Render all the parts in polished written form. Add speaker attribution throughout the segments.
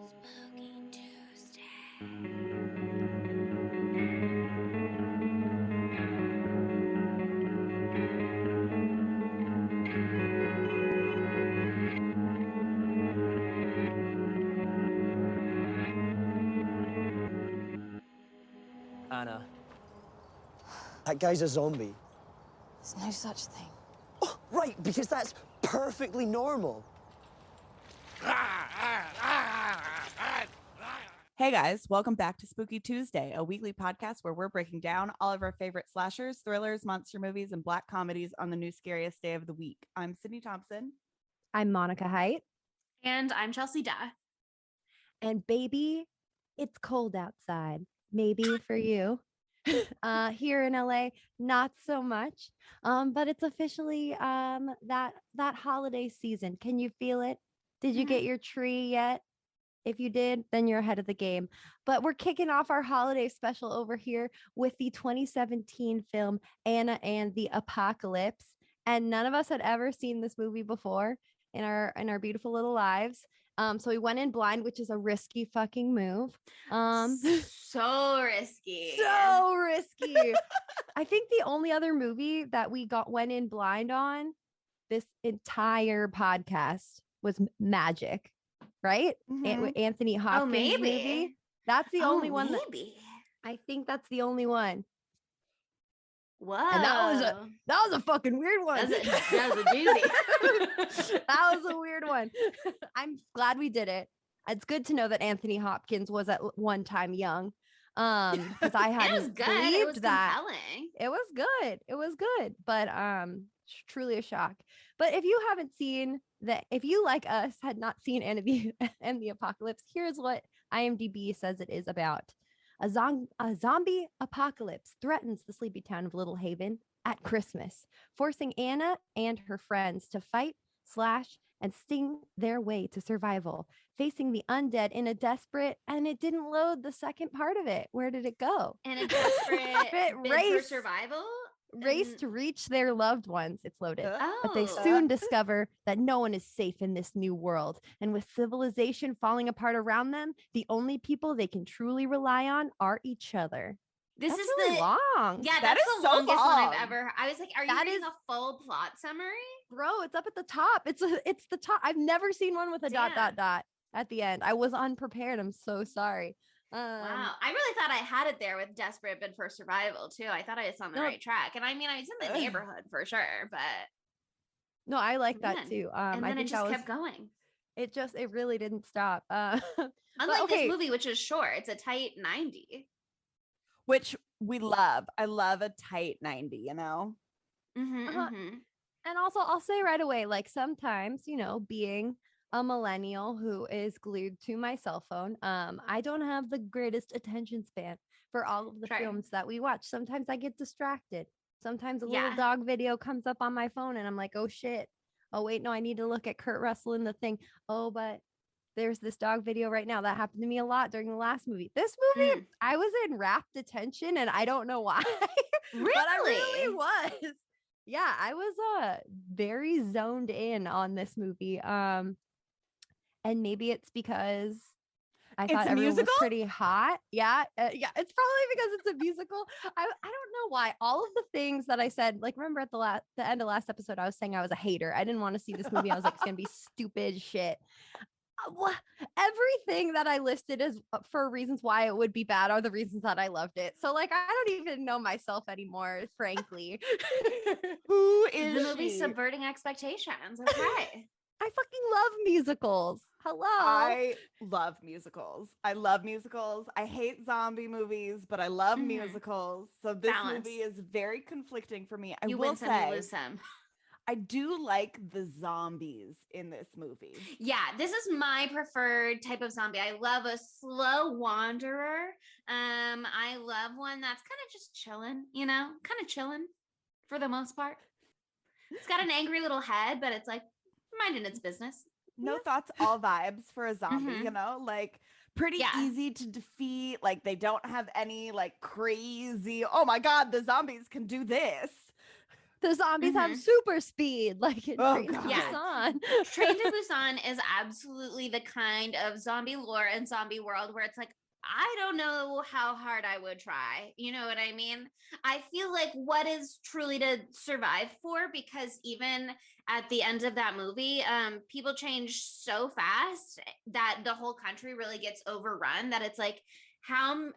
Speaker 1: Spooky Tuesday.
Speaker 2: Anna.
Speaker 3: That guy's a zombie.
Speaker 1: There's no such thing.
Speaker 3: Oh, right, because that's perfectly normal.
Speaker 4: Hey guys, welcome back to Spooky Tuesday, a weekly podcast where we're breaking down all of our favorite slashers, thrillers, monster movies, and black comedies on the new scariest day of the week. I'm Sydney Thompson.
Speaker 5: I'm Monica Height.
Speaker 6: And I'm Chelsea Duh.
Speaker 5: And baby, it's cold outside. Maybe for you. Here in LA, not so much. But it's officially that holiday season. Can you feel it? Did you get your tree yet? If you did, then you're ahead of the game. But we're kicking off our holiday special over here with the 2017 film Anna and the Apocalypse. And none of us had ever seen this movie before in our beautiful little lives. So we went in blind, which is a risky fucking move.
Speaker 6: So risky.
Speaker 5: So risky. I think the only other movie that we went in blind on this entire podcast was Magic, right?
Speaker 4: Mhm.
Speaker 5: Anthony Hopkins
Speaker 6: maybe.
Speaker 5: movie. That's the only one that
Speaker 6: Maybe.
Speaker 5: I think that's the only one.
Speaker 6: Whoa.
Speaker 5: And that was a fucking weird one.
Speaker 6: That was a doozy.
Speaker 5: That was a weird one. I'm glad we did it. It's good to know that Anthony Hopkins was at one time young. Because I
Speaker 6: It was
Speaker 5: hadn't
Speaker 6: good.
Speaker 5: believed
Speaker 6: It was
Speaker 5: that.
Speaker 6: compelling.
Speaker 5: It was good. It was good, but truly a shock. But if you haven't seen that, if you like us had not seen Anna and the Apocalypse, here's what IMDb says it is about. A zombie apocalypse threatens the sleepy town of Little Haven at Christmas, forcing Anna and her friends to fight, slash, and sting their way to survival, facing the undead in a desperate, and it didn't load the second part of it. Where did it go?
Speaker 6: And a desperate bid for
Speaker 5: race.
Speaker 6: survival.
Speaker 5: Race to reach their loved ones. It's loaded. But they
Speaker 6: Oh.
Speaker 5: soon discover that no one is safe in this new world. And with civilization falling apart around them, the only people they can truly rely on are each other.
Speaker 6: This
Speaker 5: That's
Speaker 6: is
Speaker 5: really
Speaker 6: the
Speaker 5: long.
Speaker 6: Yeah,
Speaker 4: That
Speaker 6: that's
Speaker 4: is
Speaker 6: the
Speaker 4: so
Speaker 6: longest one
Speaker 4: long.
Speaker 6: I've ever. I was like, are you
Speaker 5: That
Speaker 6: reading
Speaker 5: is-
Speaker 6: a full plot summary?
Speaker 5: Bro, it's up at the top. It's the top. I've never seen one with a dot at the end. I was unprepared. I'm so sorry.
Speaker 6: Wow. I really thought I had it there with desperate bid for survival too. I thought I was on the
Speaker 5: No.
Speaker 6: right track. And I mean, I was in the neighborhood for sure, but
Speaker 5: No, I like that
Speaker 6: Man.
Speaker 5: too.
Speaker 6: and
Speaker 5: I
Speaker 6: then it
Speaker 5: think
Speaker 6: just
Speaker 5: that
Speaker 6: kept going.
Speaker 5: it really didn't stop.
Speaker 6: Unlike
Speaker 5: okay.
Speaker 6: this movie, which is short, it's a tight 90.
Speaker 4: Which we love. I love a tight 90, you know?
Speaker 6: Mm-hmm,
Speaker 5: Uh-huh.
Speaker 6: mm-hmm.
Speaker 5: And also, I'll say right away, like sometimes, being a millennial who is glued to my cell phone, I don't have the greatest attention span for all of the
Speaker 6: Sure.
Speaker 5: films that we watch. Sometimes I get distracted. Sometimes a little
Speaker 6: Yeah.
Speaker 5: dog video comes up on my phone and I'm like, oh shit. Oh, wait, no, I need to look at Kurt Russell in the thing. Oh, but there's this dog video right now. That happened to me a lot during the last movie. This movie, I was in rapt attention and I don't know why.
Speaker 6: Really?
Speaker 5: But I really was. Yeah, I was very zoned in on this movie. And maybe it's because I
Speaker 4: It's
Speaker 5: thought
Speaker 4: a
Speaker 5: everyone was
Speaker 4: musical?
Speaker 5: pretty hot. Yeah, yeah. It's probably because it's a musical. I don't know why. All of the things that I said, like remember at the end of last episode, I was saying I was a hater. I didn't want to see this movie. I was like, it's gonna be stupid shit. Everything that I listed as for reasons why it would be bad are the reasons that I loved it. So like I don't even know myself anymore, frankly.
Speaker 4: Who
Speaker 6: The
Speaker 4: is
Speaker 6: movie's
Speaker 4: she?
Speaker 6: subverting expectations. Okay.
Speaker 5: I fucking love musicals. Hello.
Speaker 4: I love musicals. I hate zombie movies, but I love
Speaker 6: Mhm.
Speaker 4: musicals. So this
Speaker 6: Balance.
Speaker 4: movie is very conflicting for me. I
Speaker 6: You
Speaker 4: will
Speaker 6: win some, you
Speaker 4: say,
Speaker 6: lose some.
Speaker 4: I do like the zombies in this movie.
Speaker 6: Yeah, this is my preferred type of zombie. I love a slow wanderer. I love one that's kind of just chilling, kind of chilling for the most part. It's got an angry little head, but it's like minding its business.
Speaker 4: No thoughts, all vibes for a zombie,
Speaker 6: Mhm.
Speaker 4: like pretty
Speaker 6: Yeah.
Speaker 4: easy to defeat. Like they don't have any like crazy, oh my God, the zombies can do this.
Speaker 5: The zombies have
Speaker 6: Mhm.
Speaker 5: super speed, like in
Speaker 4: Oh,
Speaker 5: Train to
Speaker 4: God.
Speaker 6: Yeah.
Speaker 5: Busan.
Speaker 6: Train to Busan is absolutely the kind of zombie lore and zombie world where it's like, I don't know how hard I would try. You know what I mean? I feel like what is truly to survive for, because even at the end of that movie, people change so fast that the whole country really gets overrun, that it's like, and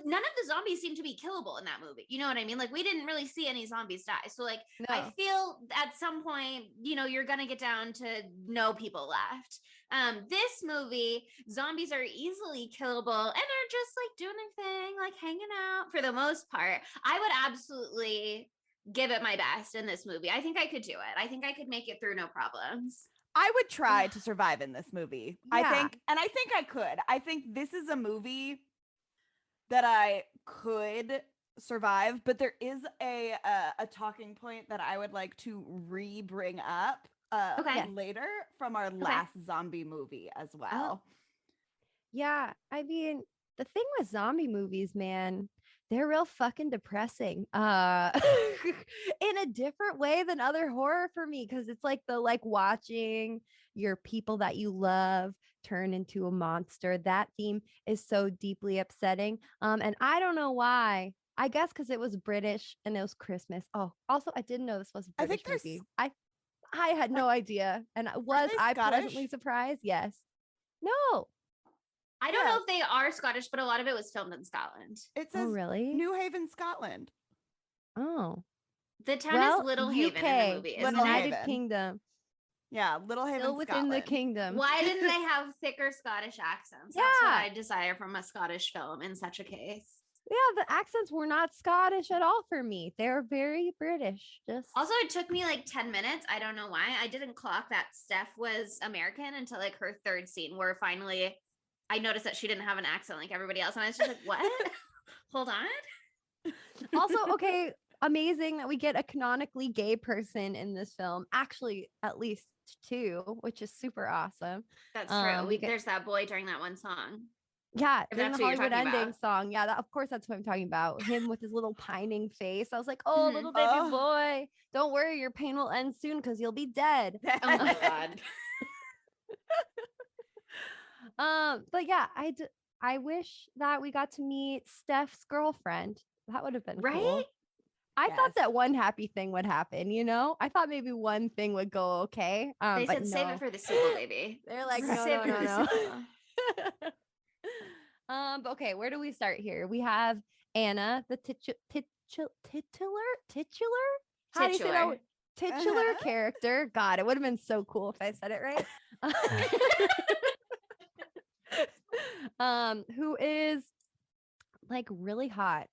Speaker 6: none of the zombies seem to be killable in that movie. You know what I mean? Like, we didn't really see any zombies die. So like, I
Speaker 5: No.
Speaker 6: feel at some point, you're gonna get down to no people left. This movie, zombies are easily killable and are just like doing their thing, like hanging out for the most part. I would absolutely give it my best in this movie. I think I could do it. I think I could make it through no problems.
Speaker 4: I would try to survive in this movie. I
Speaker 5: Yeah.
Speaker 4: think I could. I think this is a movie that I could survive, but there is a talking point that I would like to bring up
Speaker 6: Okay.
Speaker 4: later from our last zombie movie as well.
Speaker 5: Yeah, I mean, the thing with zombie movies, man, they're real fucking depressing. In a different way than other horror for me, because it's like the watching your people that you love turn into a monster. That theme is so deeply upsetting. And I don't know why. I guess because it was British and it was Christmas. Oh, also, I didn't know this was a
Speaker 4: I think
Speaker 5: British
Speaker 4: there's-
Speaker 5: movie. I had no idea, and was
Speaker 4: they
Speaker 5: I
Speaker 4: Scottish?
Speaker 5: pleasantly surprised? Yes. No.
Speaker 6: I don't
Speaker 4: Yeah.
Speaker 6: know if they are Scottish, but a lot of it was filmed in Scotland.
Speaker 4: It
Speaker 5: Oh,
Speaker 4: says
Speaker 5: really?
Speaker 4: New Haven, Scotland.
Speaker 5: Oh.
Speaker 6: The town
Speaker 5: Well,
Speaker 6: is Little Haven in
Speaker 5: UK,
Speaker 6: the movie, isn't
Speaker 4: Little
Speaker 6: it?
Speaker 5: United
Speaker 4: Haven.
Speaker 5: Kingdom,
Speaker 4: Yeah, Little Haven,
Speaker 5: still within the
Speaker 4: Scotland.
Speaker 5: kingdom.
Speaker 6: Why didn't they have thicker Scottish accents? That's what
Speaker 5: Yeah.
Speaker 6: I desire from a Scottish film in such a case.
Speaker 5: Yeah, the accents were not Scottish at all for me. They're very British. Just
Speaker 6: Also, it took me like 10 minutes. I don't know why. I didn't clock that Steph was American until like her third scene, where finally I noticed that she didn't have an accent like everybody else. And I was just like, what? Hold on.
Speaker 5: also okay. Amazing that we get a canonically gay person in this film. Actually, at least two, which is super awesome.
Speaker 6: That's true.
Speaker 5: we get-
Speaker 6: There's that boy during that one song.
Speaker 5: Yeah,
Speaker 6: If
Speaker 5: during
Speaker 6: that's
Speaker 5: the
Speaker 6: what you're
Speaker 5: Hollywood
Speaker 6: talking
Speaker 5: ending
Speaker 6: about.
Speaker 5: song. Yeah, of course that's what I'm talking about. Him with his little pining face. I was like, oh,
Speaker 6: Mhm.
Speaker 5: little baby
Speaker 4: Oh.
Speaker 5: boy, don't worry, your pain will end soon because you'll be dead.
Speaker 6: Oh my God.
Speaker 5: But yeah, I wish that we got to meet Steph's girlfriend. That would have been
Speaker 6: Right?
Speaker 5: cool. I
Speaker 4: Yes.
Speaker 5: thought that one happy thing would happen, I thought maybe one thing would go okay.
Speaker 6: They
Speaker 5: but
Speaker 6: said save
Speaker 5: no.
Speaker 6: it for the sequel, baby.
Speaker 5: They're like,
Speaker 6: Save
Speaker 5: no,
Speaker 6: it
Speaker 5: no,
Speaker 6: for the
Speaker 5: no, no.
Speaker 6: sequel.
Speaker 5: But okay, where do we start here? We have Anna, the titular. How do you say that?
Speaker 6: Titular.
Speaker 5: word? Titular
Speaker 4: Uh-huh.
Speaker 5: character. God, it would have been so cool if I said it right. Who is like really hot,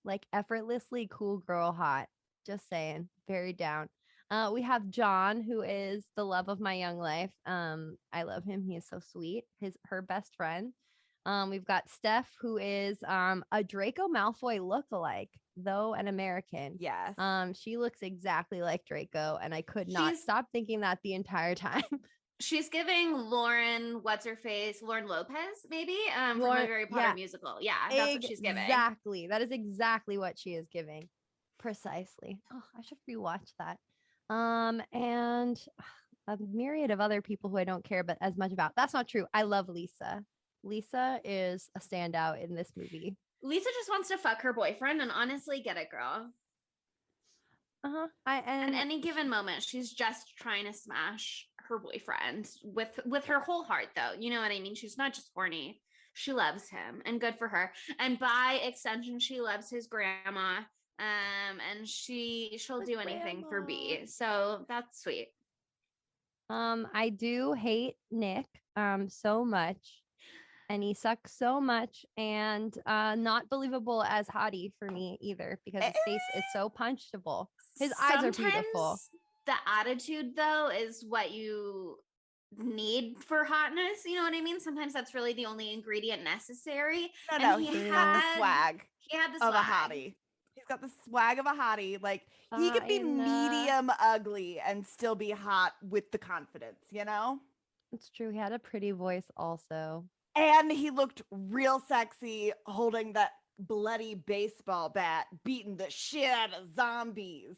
Speaker 5: like effortlessly cool girl hot. Just saying, very down. We have John, who is the love of my young life. I love him. He is so sweet. Her best friend. We've got Steph, who is a Draco Malfoy lookalike, though an American.
Speaker 4: Yes.
Speaker 5: She looks exactly like Draco, and I could not
Speaker 6: She's-
Speaker 5: stop thinking that the entire time.
Speaker 6: She's giving Lauren, what's her face? Lauren Lopez, maybe? From
Speaker 5: Lauren-
Speaker 6: a Harry Potter
Speaker 5: yeah.
Speaker 6: musical. Yeah, that's what she's giving.
Speaker 5: Exactly. That is exactly what she is giving. Precisely. Oh, I should rewatch that. And a myriad of other people who I don't care but as much about. That's not true. I love Lisa. Lisa is a standout in this movie.
Speaker 6: Lisa just wants to fuck her boyfriend, and honestly, get it, girl.
Speaker 5: Uh-huh.
Speaker 6: At
Speaker 5: And
Speaker 6: any given moment, she's just trying to smash her boyfriend with her whole heart, though. You know what I mean? She's not just horny. She loves him, and good for her. And by extension, she loves his grandma. And she'll
Speaker 5: The
Speaker 6: do anything for B.
Speaker 5: grandma.
Speaker 6: So that's sweet.
Speaker 5: I do hate Nick so much. And he sucks so much, and not believable as hottie for me either, because his face is so punchable. His eyes are beautiful.
Speaker 6: Sometimes the attitude, though, is what you need for hotness. You know what I mean? Sometimes that's really the only ingredient necessary.
Speaker 4: No,
Speaker 6: and
Speaker 4: he's got the
Speaker 6: had-
Speaker 4: swag
Speaker 6: He had the
Speaker 4: of a
Speaker 6: swag.
Speaker 4: hottie. He's got the swag of a hottie. Like he could be
Speaker 5: Fine,
Speaker 4: medium ugly and still be hot with the confidence, you know?
Speaker 5: It's true. He had a pretty voice also.
Speaker 4: And he looked real sexy holding that bloody baseball bat, beating the shit out of zombies.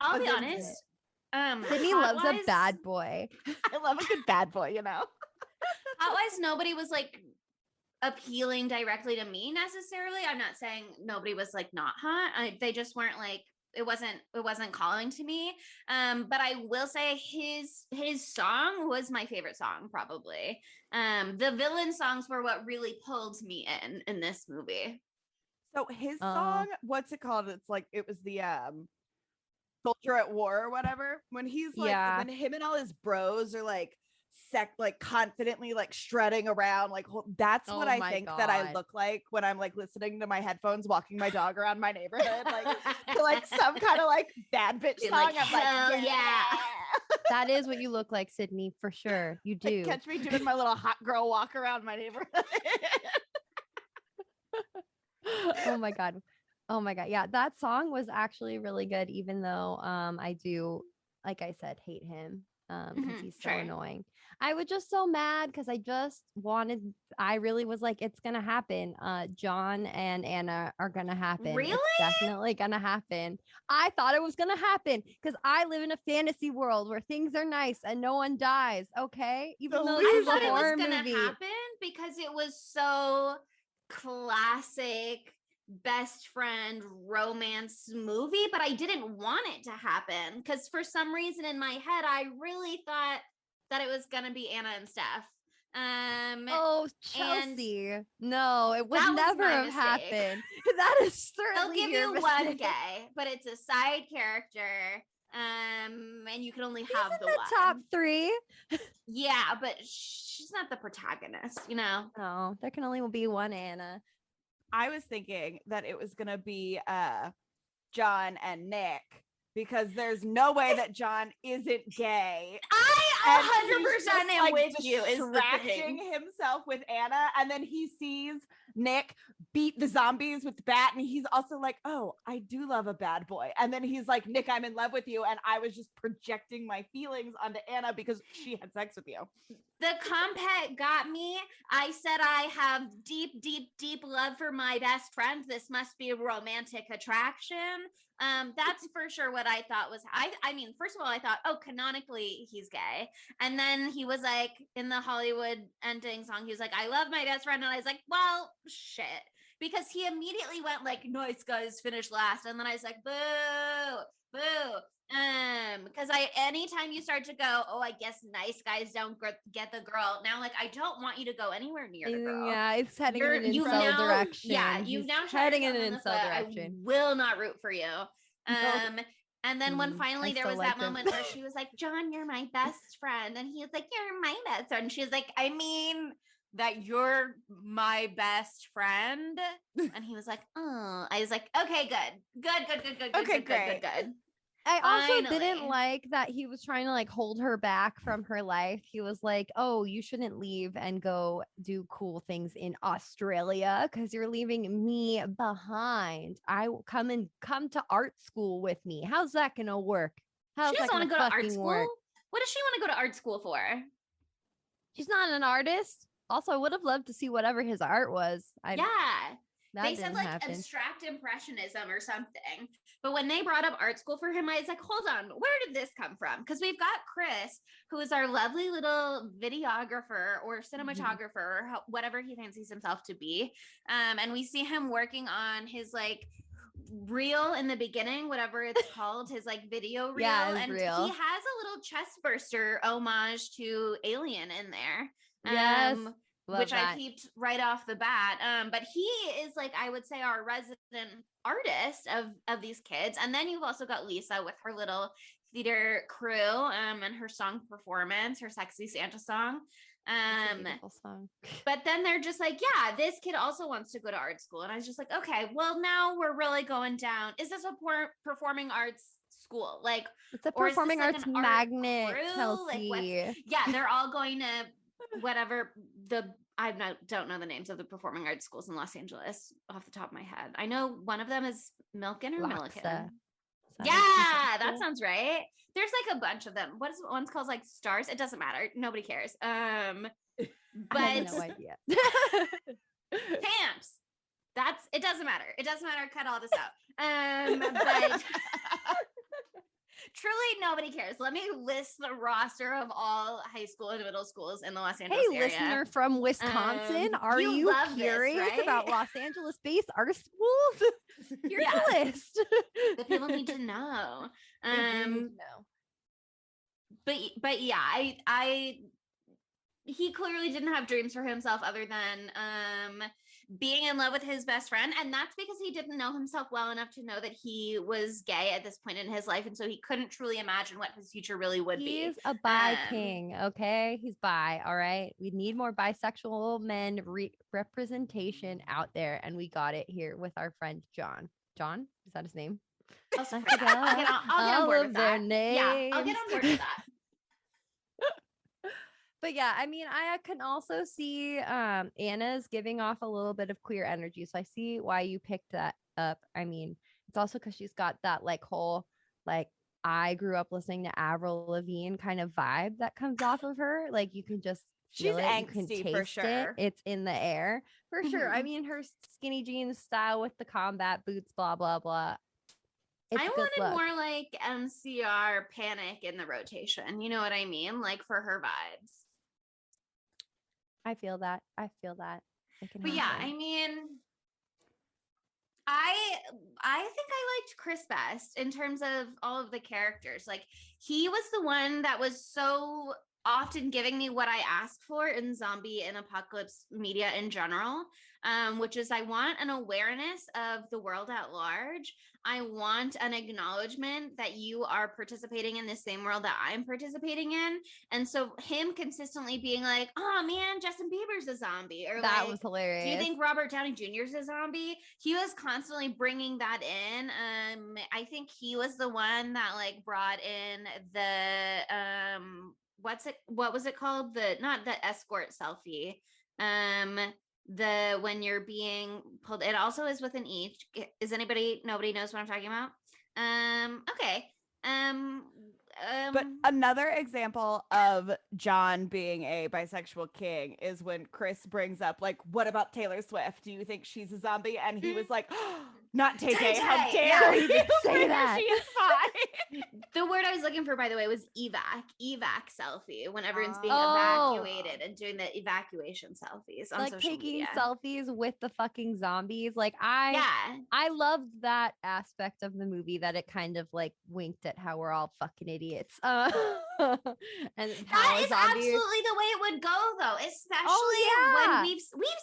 Speaker 6: I'll
Speaker 4: was
Speaker 6: be
Speaker 4: into
Speaker 6: honest.
Speaker 5: Sydney loves a
Speaker 6: Hot-wise-
Speaker 5: bad boy.
Speaker 4: I love a good bad boy, you know.
Speaker 6: Hot-wise, nobody was like appealing directly to me necessarily. I'm not saying nobody was like not hot. They just weren't like it wasn't calling to me. But I will say his song was my favorite song probably. The villain songs were what really pulled me in this movie.
Speaker 4: So his song, what's it called? It's like it was the Soldier at War or whatever. When he's like when him and all his bros are like confidently like strutting around like that's what I think that I look like when I'm like listening to my headphones walking my dog around my neighborhood like to like some kind of like bad bitch song.
Speaker 6: Like,
Speaker 4: I'm like,
Speaker 6: hell yeah.
Speaker 5: That is what you look like, Sydney, for sure. You do.
Speaker 4: Like, catch me doing my little hot girl walk around my neighborhood.
Speaker 5: Oh my god. Oh my god. Yeah, that song was actually really good, even though I do, like I said, hate him. Because he's so annoying. I was just so mad because I really was like, it's gonna happen. John and Anna are gonna happen.
Speaker 6: Really?
Speaker 5: It's definitely gonna happen. I thought it was gonna happen because I live in a fantasy world where things are nice and no one dies. Okay, even though
Speaker 6: I
Speaker 5: this is
Speaker 6: thought
Speaker 5: a
Speaker 6: it was
Speaker 5: horror
Speaker 6: gonna
Speaker 5: movie.
Speaker 6: happen because it was so classic best friend romance movie, but I didn't want it to happen because for some reason in my head I really thought that it was gonna be Anna and Steph.
Speaker 5: Oh, Chelsea. No, it would
Speaker 6: That was
Speaker 5: never
Speaker 6: my
Speaker 5: have
Speaker 6: mistake.
Speaker 5: happened. That is
Speaker 6: They'll
Speaker 5: certainly
Speaker 6: give
Speaker 5: your
Speaker 6: you one
Speaker 5: mistake.
Speaker 6: gay, but it's a side character. And you can only have
Speaker 5: He's
Speaker 6: the
Speaker 5: in the
Speaker 6: one.
Speaker 5: top 3.
Speaker 6: Yeah, but she's not the protagonist, you know.
Speaker 5: No, there can only be one Anna.
Speaker 4: I was thinking that it was gonna be John and Nick because there's no way that John isn't gay.
Speaker 6: I 100% am with you. Is the
Speaker 4: distracting
Speaker 6: thing.
Speaker 4: himself with Anna, and then he sees Nick beat the zombies with the bat, and he's also like, "Oh, I do love a bad boy." And then he's like, "Nick, I'm in love with you," and I was just projecting my feelings onto Anna because she had sex with you.
Speaker 6: The compet got me. I said I have deep, deep, deep love for my best friend. This must be a romantic attraction. That's for sure what I thought was. I mean, first of all, I thought, oh, canonically he's gay, and then he was like in the Hollywood ending song, he was like, "I love my best friend," and I was like, well, shit, because he immediately went like, "Nice guys finish last," and then I was like, boo, boo. Because anytime you start to go, oh, I guess nice guys don't get the girl. Now, like, I don't want you to go anywhere near the girl.
Speaker 5: Yeah, it's heading in an
Speaker 6: You've
Speaker 5: incel
Speaker 6: now-
Speaker 5: direction.
Speaker 6: Yeah, you've
Speaker 5: He's
Speaker 6: now shot
Speaker 5: heading in
Speaker 6: yourself
Speaker 5: an
Speaker 6: the
Speaker 5: incel
Speaker 6: foot.
Speaker 5: direction.
Speaker 6: I will not root for you. And then when
Speaker 5: I
Speaker 6: finally there
Speaker 5: still
Speaker 6: was
Speaker 5: like
Speaker 6: that
Speaker 5: him.
Speaker 6: moment where she was like, "John, you're my best friend," and he was like, "You're my best friend." And she was like, "I mean that you're my best friend," and he was like, "Oh," I was like, "Okay, good."
Speaker 4: Okay, great.
Speaker 6: Good.
Speaker 5: I also didn't
Speaker 6: Finally.
Speaker 5: like that he was trying to like hold her back from her life. He was like, "Oh, you shouldn't leave and go do cool things in Australia because you're leaving me behind. I will come to art school with me. How's that gonna work? How's
Speaker 6: She
Speaker 5: that
Speaker 6: doesn't want
Speaker 5: gonna
Speaker 6: to go to art
Speaker 5: fucking
Speaker 6: school.
Speaker 5: work?
Speaker 6: What does she want to go to art school for?
Speaker 5: She's not an artist. Also, I would have loved to see whatever his art was.
Speaker 6: Yeah.
Speaker 5: That
Speaker 6: They said
Speaker 5: didn't
Speaker 6: like
Speaker 5: happen.
Speaker 6: abstract impressionism or something. But when they brought up art school for him, I was like, hold on, where did this come from? Because we've got Chris, who is our lovely little videographer or cinematographer, or whatever he fancies himself to be. And we see him working on his like reel in the beginning, whatever it's called, his like video reel.
Speaker 5: Yeah, his
Speaker 6: and
Speaker 5: reel.
Speaker 6: he has a little chest burster homage to Alien in there.
Speaker 5: Yes. Love
Speaker 6: Which
Speaker 5: that.
Speaker 6: I peeped right off the bat. But he is like, I would say, our resident artist of these kids. And then you've also got Lisa with her little theater crew and her song performance, her sexy Santa song.
Speaker 5: It's a beautiful song.
Speaker 6: But then they're just like, yeah, this kid also wants to go to art school. And I was just like, okay, well, now we're really going down. Is this a performing arts school? Like,
Speaker 5: It's a
Speaker 6: or is this
Speaker 5: performing
Speaker 6: like
Speaker 5: arts
Speaker 6: an art
Speaker 5: magnet,
Speaker 6: crew? Like,
Speaker 5: Chelsea.
Speaker 6: yeah, they're all going to whatever don't know the names of the performing arts schools in Los Angeles off the top of my head. I know one of them is Milken or Milliken.
Speaker 5: Loxa.
Speaker 6: Yeah, that sounds right. There's like a bunch of them. One's called like Stars? It doesn't matter. Nobody cares.
Speaker 5: I
Speaker 6: But
Speaker 5: have no idea.
Speaker 6: Camps. It doesn't matter. It doesn't matter. Cut all this out. But truly nobody cares. Let me list the roster of all high school and middle schools in the Los
Speaker 5: Hey,
Speaker 6: Angeles area.
Speaker 5: listener from Wisconsin, are
Speaker 6: you
Speaker 5: you
Speaker 6: love this,
Speaker 5: curious
Speaker 6: right?
Speaker 5: about Los Angeles-based art schools? Here's
Speaker 6: Yeah.
Speaker 5: the list.
Speaker 6: The people need to know.
Speaker 5: They do need to know.
Speaker 6: But yeah, I he clearly didn't have dreams for himself other than being in love with his best friend, and that's because he didn't know himself well enough to know that he was gay at this point in his life, and so he couldn't truly imagine what his future really would be.
Speaker 5: He's a bi king, okay? He's bi, all right? We need more bisexual men representation out there, and we got it here with our friend John. John? Is that his name?
Speaker 6: I'll get on board with that. Yeah, I'll get on board with that.
Speaker 5: But yeah, I mean, I can also see Anna's giving off a little bit of queer energy. So I see why you picked that up. I mean, it's also because she's got that like whole like I grew up listening to Avril Lavigne kind of vibe that comes off of her. Like you can just feel
Speaker 4: She's
Speaker 5: it, you can
Speaker 4: angsty
Speaker 5: taste
Speaker 4: for
Speaker 5: it.
Speaker 4: sure.
Speaker 5: It's in the air for sure. I
Speaker 6: Mhm.
Speaker 5: mean, her skinny jeans style with the combat boots, blah blah blah. It's
Speaker 6: I
Speaker 5: a good
Speaker 6: wanted
Speaker 5: look.
Speaker 6: more like MCR Panic in the rotation. You know what I mean? Like for her vibes.
Speaker 5: I feel that. I feel that. It can
Speaker 6: But yeah,
Speaker 5: happen.
Speaker 6: I mean, I think I liked Chris best in terms of all of the characters. Like he was the one that was so often giving me what I asked for in zombie and apocalypse media in general, which is I want an awareness of the world at large. I want an acknowledgement that you are participating in the same world that I'm participating in. And so him consistently being like, oh man, Justin Bieber's a zombie. Or
Speaker 5: That
Speaker 6: like,
Speaker 5: was hilarious.
Speaker 6: do you think Robert Downey Jr. is a zombie? He was constantly bringing that in. I think he was the one that like brought in the what was it called? The not the escort selfie. The when you're being pulled, it also is with an E. Is nobody knows what I'm talking about? Okay.
Speaker 4: But another example of John being a bisexual king is when Chris brings up, like, what about Taylor Swift? Do you think she's a zombie? And he was like, oh, not Tay Tay. How
Speaker 6: Tay-Tay,
Speaker 4: dare
Speaker 6: yeah.
Speaker 4: you
Speaker 5: Say that.
Speaker 4: She is fine.
Speaker 6: The word I was looking for, by the way, was evac selfie. When everyone's being
Speaker 5: Oh.
Speaker 6: evacuated and doing the evacuation selfies on
Speaker 5: Like
Speaker 6: social
Speaker 5: taking
Speaker 6: media.
Speaker 5: selfies with the fucking zombies. Like
Speaker 6: Yeah.
Speaker 5: I loved that aspect of the movie that it kind of like winked at how we're all fucking idiots. And how
Speaker 6: That
Speaker 5: a
Speaker 6: is
Speaker 5: zombie-
Speaker 6: absolutely the way it would go, though. Especially
Speaker 5: yeah.
Speaker 6: when we've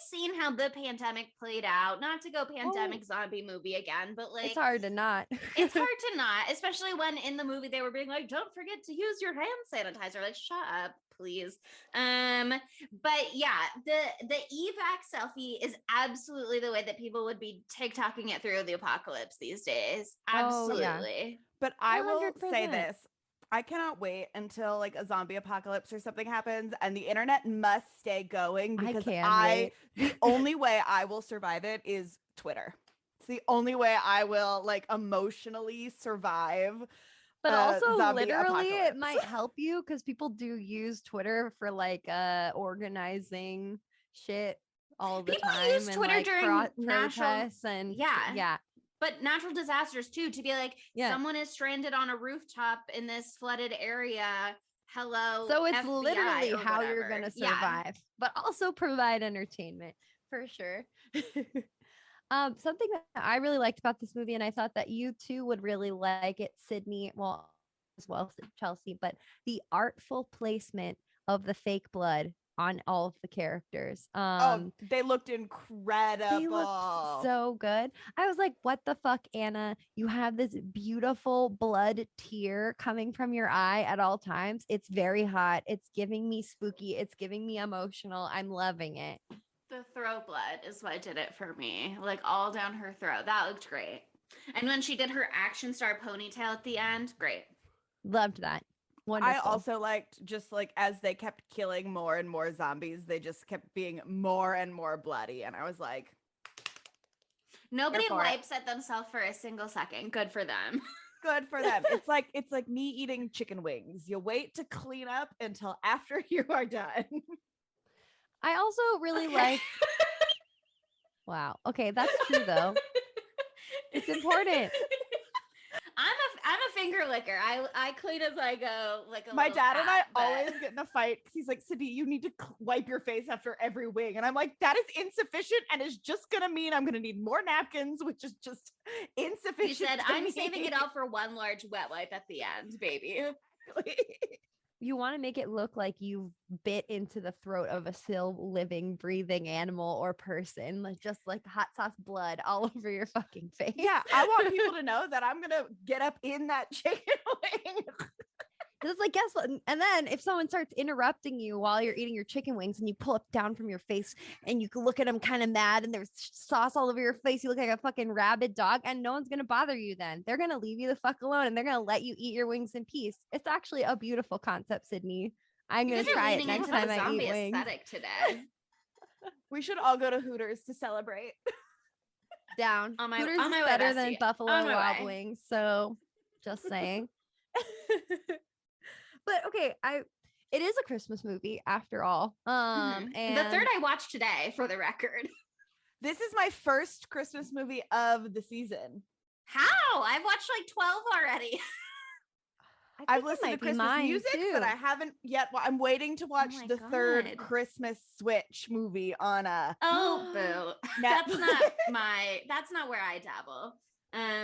Speaker 6: seen how the pandemic played out. Not to go pandemic zombie movie again, but like
Speaker 5: it's hard to not.
Speaker 6: it's hard to not, especially when in the movie they were being like, "Don't forget to use your hand sanitizer." Like, shut up, please. But yeah, the evac selfie is absolutely the way that people would be TikToking it through the apocalypse these days. Absolutely.
Speaker 5: Oh, yeah.
Speaker 4: But I will say
Speaker 5: 100%.
Speaker 4: this. I cannot wait until like a zombie apocalypse or something happens and the internet must stay going
Speaker 5: I
Speaker 4: because
Speaker 5: can't wait.
Speaker 4: the only way I will survive it is Twitter. It's the only way I will like emotionally survive.
Speaker 5: But also
Speaker 4: zombie
Speaker 5: literally it
Speaker 4: apocalypse.
Speaker 5: might help you because people do use Twitter for like organizing shit all the
Speaker 6: People
Speaker 5: time
Speaker 6: use
Speaker 5: and
Speaker 6: Twitter
Speaker 5: like
Speaker 6: during natural-
Speaker 5: protests and
Speaker 6: yeah. But natural disasters too, to be like,
Speaker 5: Yeah.
Speaker 6: someone is stranded on a rooftop in this flooded area. Hello.
Speaker 5: So it's
Speaker 6: FBI
Speaker 5: literally
Speaker 6: or
Speaker 5: how you're
Speaker 6: whatever.
Speaker 5: gonna
Speaker 6: Yeah.
Speaker 5: survive, but also provide entertainment for sure. Something that I really liked about this movie, and I thought that you too would really like it, Sydney, well, as well as Chelsea, but the artful placement of the fake blood on all of the characters.
Speaker 4: They looked incredible.
Speaker 5: They looked so good. I was like, what the fuck, Anna? You have this beautiful blood tear coming from your eye at all times. It's very hot. It's giving me spooky. It's giving me emotional. I'm loving it.
Speaker 6: The throat blood is what did it for me. Like all down her throat. That looked great. And when she did her action star ponytail at the end, great.
Speaker 5: Loved that. Wonderful.
Speaker 4: I also liked just like as they kept killing more and more zombies, they just kept being more and more bloody. And I was like,
Speaker 6: Nobody
Speaker 4: Here for it.
Speaker 6: wipes at themselves for a single second. Good for them.
Speaker 4: good for them. It's like me eating chicken wings. You wait to clean up until after you are done.
Speaker 5: I also really
Speaker 6: Okay.
Speaker 5: like. Wow. Okay, that's true though. It's important.
Speaker 6: I'm a finger licker. I clean as I go, like a
Speaker 4: My
Speaker 6: little
Speaker 4: dad and I
Speaker 6: cat, but-
Speaker 4: always get in a fight because he's like, Sydney, you need to wipe your face after every wing. And I'm like, that is insufficient and is just going to mean I'm going to need more napkins, which is just insufficient.
Speaker 6: You said,
Speaker 4: to
Speaker 6: I'm
Speaker 4: me."
Speaker 6: saving it all for one large wet wipe at the end, baby.
Speaker 5: You want to make it look like you bit into the throat of a still living, breathing animal or person, just like hot sauce blood all over your fucking face.
Speaker 4: Yeah, I want people to know that I'm going to get up in that chicken wing.
Speaker 5: It's like, guess what? And then if someone starts interrupting you while you're eating your chicken wings and you pull up down from your face and you can look at them kind of mad and there's sauce all over your face, you look like a fucking rabid dog and no one's going to bother you then. They're going to leave you the fuck alone and they're going to let you eat your wings in peace. It's actually a beautiful concept, Sydney. I'm going to try it next time I eat wings.
Speaker 6: Aesthetic today.
Speaker 4: We should all go to Hooters to celebrate.
Speaker 5: Down.
Speaker 6: On my-
Speaker 5: Hooters
Speaker 6: on my
Speaker 5: is
Speaker 6: way,
Speaker 5: better than
Speaker 6: bestie.
Speaker 5: Buffalo
Speaker 6: On my
Speaker 5: Wild
Speaker 6: way.
Speaker 5: Wings. So just saying. But okay, it is a Christmas movie after all.
Speaker 6: Mhm.
Speaker 5: And
Speaker 6: the third I watched today, for the record.
Speaker 4: This is my first Christmas movie of the season.
Speaker 6: How? I've watched like 12 already.
Speaker 5: I
Speaker 4: I've
Speaker 5: think it
Speaker 4: listened to
Speaker 5: might be
Speaker 4: Christmas
Speaker 5: mine,
Speaker 4: music,
Speaker 5: too.
Speaker 4: but I haven't yet. I'm waiting to watch
Speaker 6: my
Speaker 4: the third
Speaker 6: God.
Speaker 4: Christmas Switch movie on
Speaker 6: Oh, boo.
Speaker 4: Netflix.
Speaker 6: That's not where I dabble.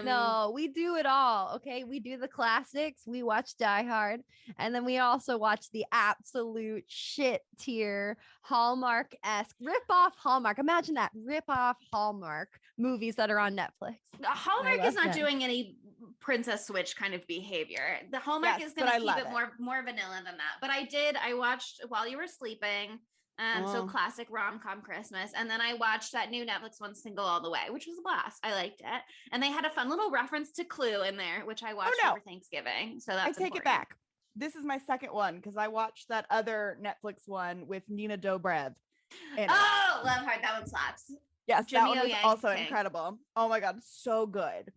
Speaker 5: No, we do it all. Okay. We do the classics. We watch Die Hard. And then we also watch the absolute shit tier Hallmark-esque rip-off Hallmark. Imagine that rip-off Hallmark movies that are on Netflix.
Speaker 6: Hallmark
Speaker 5: love
Speaker 6: is not
Speaker 5: them.
Speaker 6: doing any Princess Switch kind of behavior. The Hallmark
Speaker 4: Yes,
Speaker 6: is going
Speaker 4: but I
Speaker 6: to keep
Speaker 4: love
Speaker 6: it
Speaker 4: it.
Speaker 6: more vanilla than that. But I watched While You Were Sleeping. So
Speaker 4: Oh.
Speaker 6: classic rom-com Christmas. And then I watched that new Netflix one, Single All the Way, which was a blast. I liked it. And they had a fun little reference to Clue in there, which I watched
Speaker 4: no.
Speaker 6: over Thanksgiving. So
Speaker 4: I
Speaker 6: that's
Speaker 4: take it
Speaker 6: important.
Speaker 4: back. This is my second one because I watched that other Netflix one with Nina Dobrev. in it.
Speaker 6: Oh, love Heart. That one slaps.
Speaker 4: Yes,
Speaker 6: Jimmy
Speaker 4: that one
Speaker 6: O
Speaker 4: was
Speaker 6: Yang
Speaker 4: also
Speaker 6: King.
Speaker 4: incredible. Oh my god, so good.